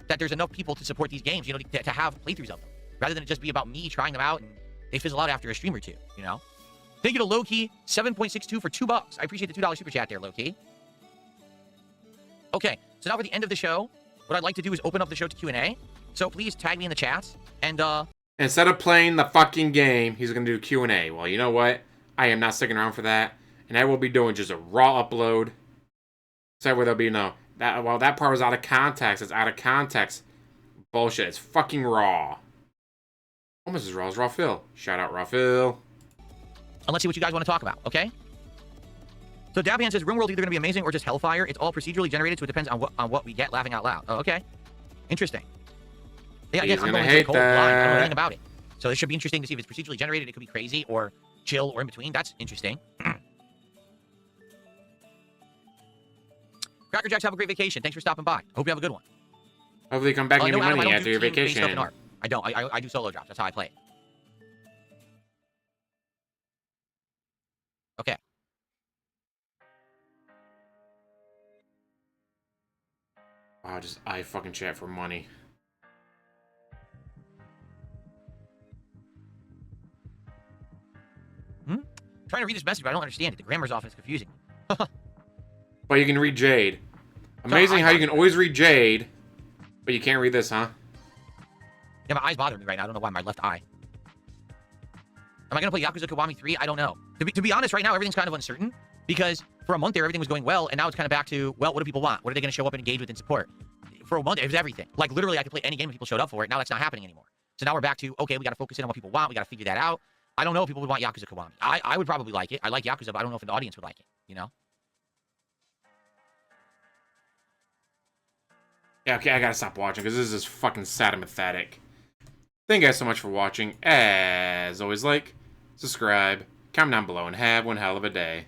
that there's enough people to support these games, to have playthroughs of them. Rather than it just be about me trying them out and they fizzle out after a stream or two, Thank you to Lowkey, 7.62 for $2. I appreciate the $2 super chat there, Lowkey. Okay, so now for the end of the show, what I'd like to do is open up the show to Q&A. So please tag me in the chats and instead of playing the fucking game, he's going to do Q&A. Well, you know what? I am not sticking around for that. And I will be doing just a raw upload. So where there'll be that part was out of context. It's out of context. Bullshit. It's fucking raw. Almost as raw as Raw Phil. Shout out Raw Phil. And let's see what you guys want to talk about, okay? So Dabian says, RimWorld either going to be amazing or just hellfire. It's all procedurally generated, so it depends on what we get. Laughing out loud. Oh, okay. Interesting. Yeah, He's I'm gonna going hate cold blind. I don't know that. anything about it. So it should be interesting to see if it's procedurally generated. It could be crazy or chill or in between. That's interesting. Cracker Jacks, have a great vacation. Thanks for stopping by. Hope you have a good one. Hopefully come back and give me Adam, money I don't after do your team-based stuff in vacation. art. I don't. I do solo drops. That's how I play it. Okay. Wow, just I fucking chat for money. Trying to read this message, but I don't understand it. The grammar's off and it's confusing. But you can read Jade. Amazing how you can always read Jade, but you can't read this, huh? Yeah, my eyes bother me right now. I don't know why. My left eye. Am I going to play Yakuza Kiwami 3? I don't know. To be honest, right now, everything's kind of uncertain. Because for a month there, everything was going well. And now it's kind of back to, well, what do people want? What are they going to show up and engage with and support? For a month, it was everything. Like, literally, I could play any game if people showed up for it. Now that's not happening anymore. So now we're back to, okay, we got to focus in on what people want. We got to figure that out. I don't know if people would want Yakuza Kiwami. I would probably like it. I like Yakuza, but I don't know if the audience would like it, Yeah, okay, I gotta stop watching because this is just fucking sad and pathetic. Thank you guys so much for watching. As always, like, subscribe, comment down below, and have one hell of a day.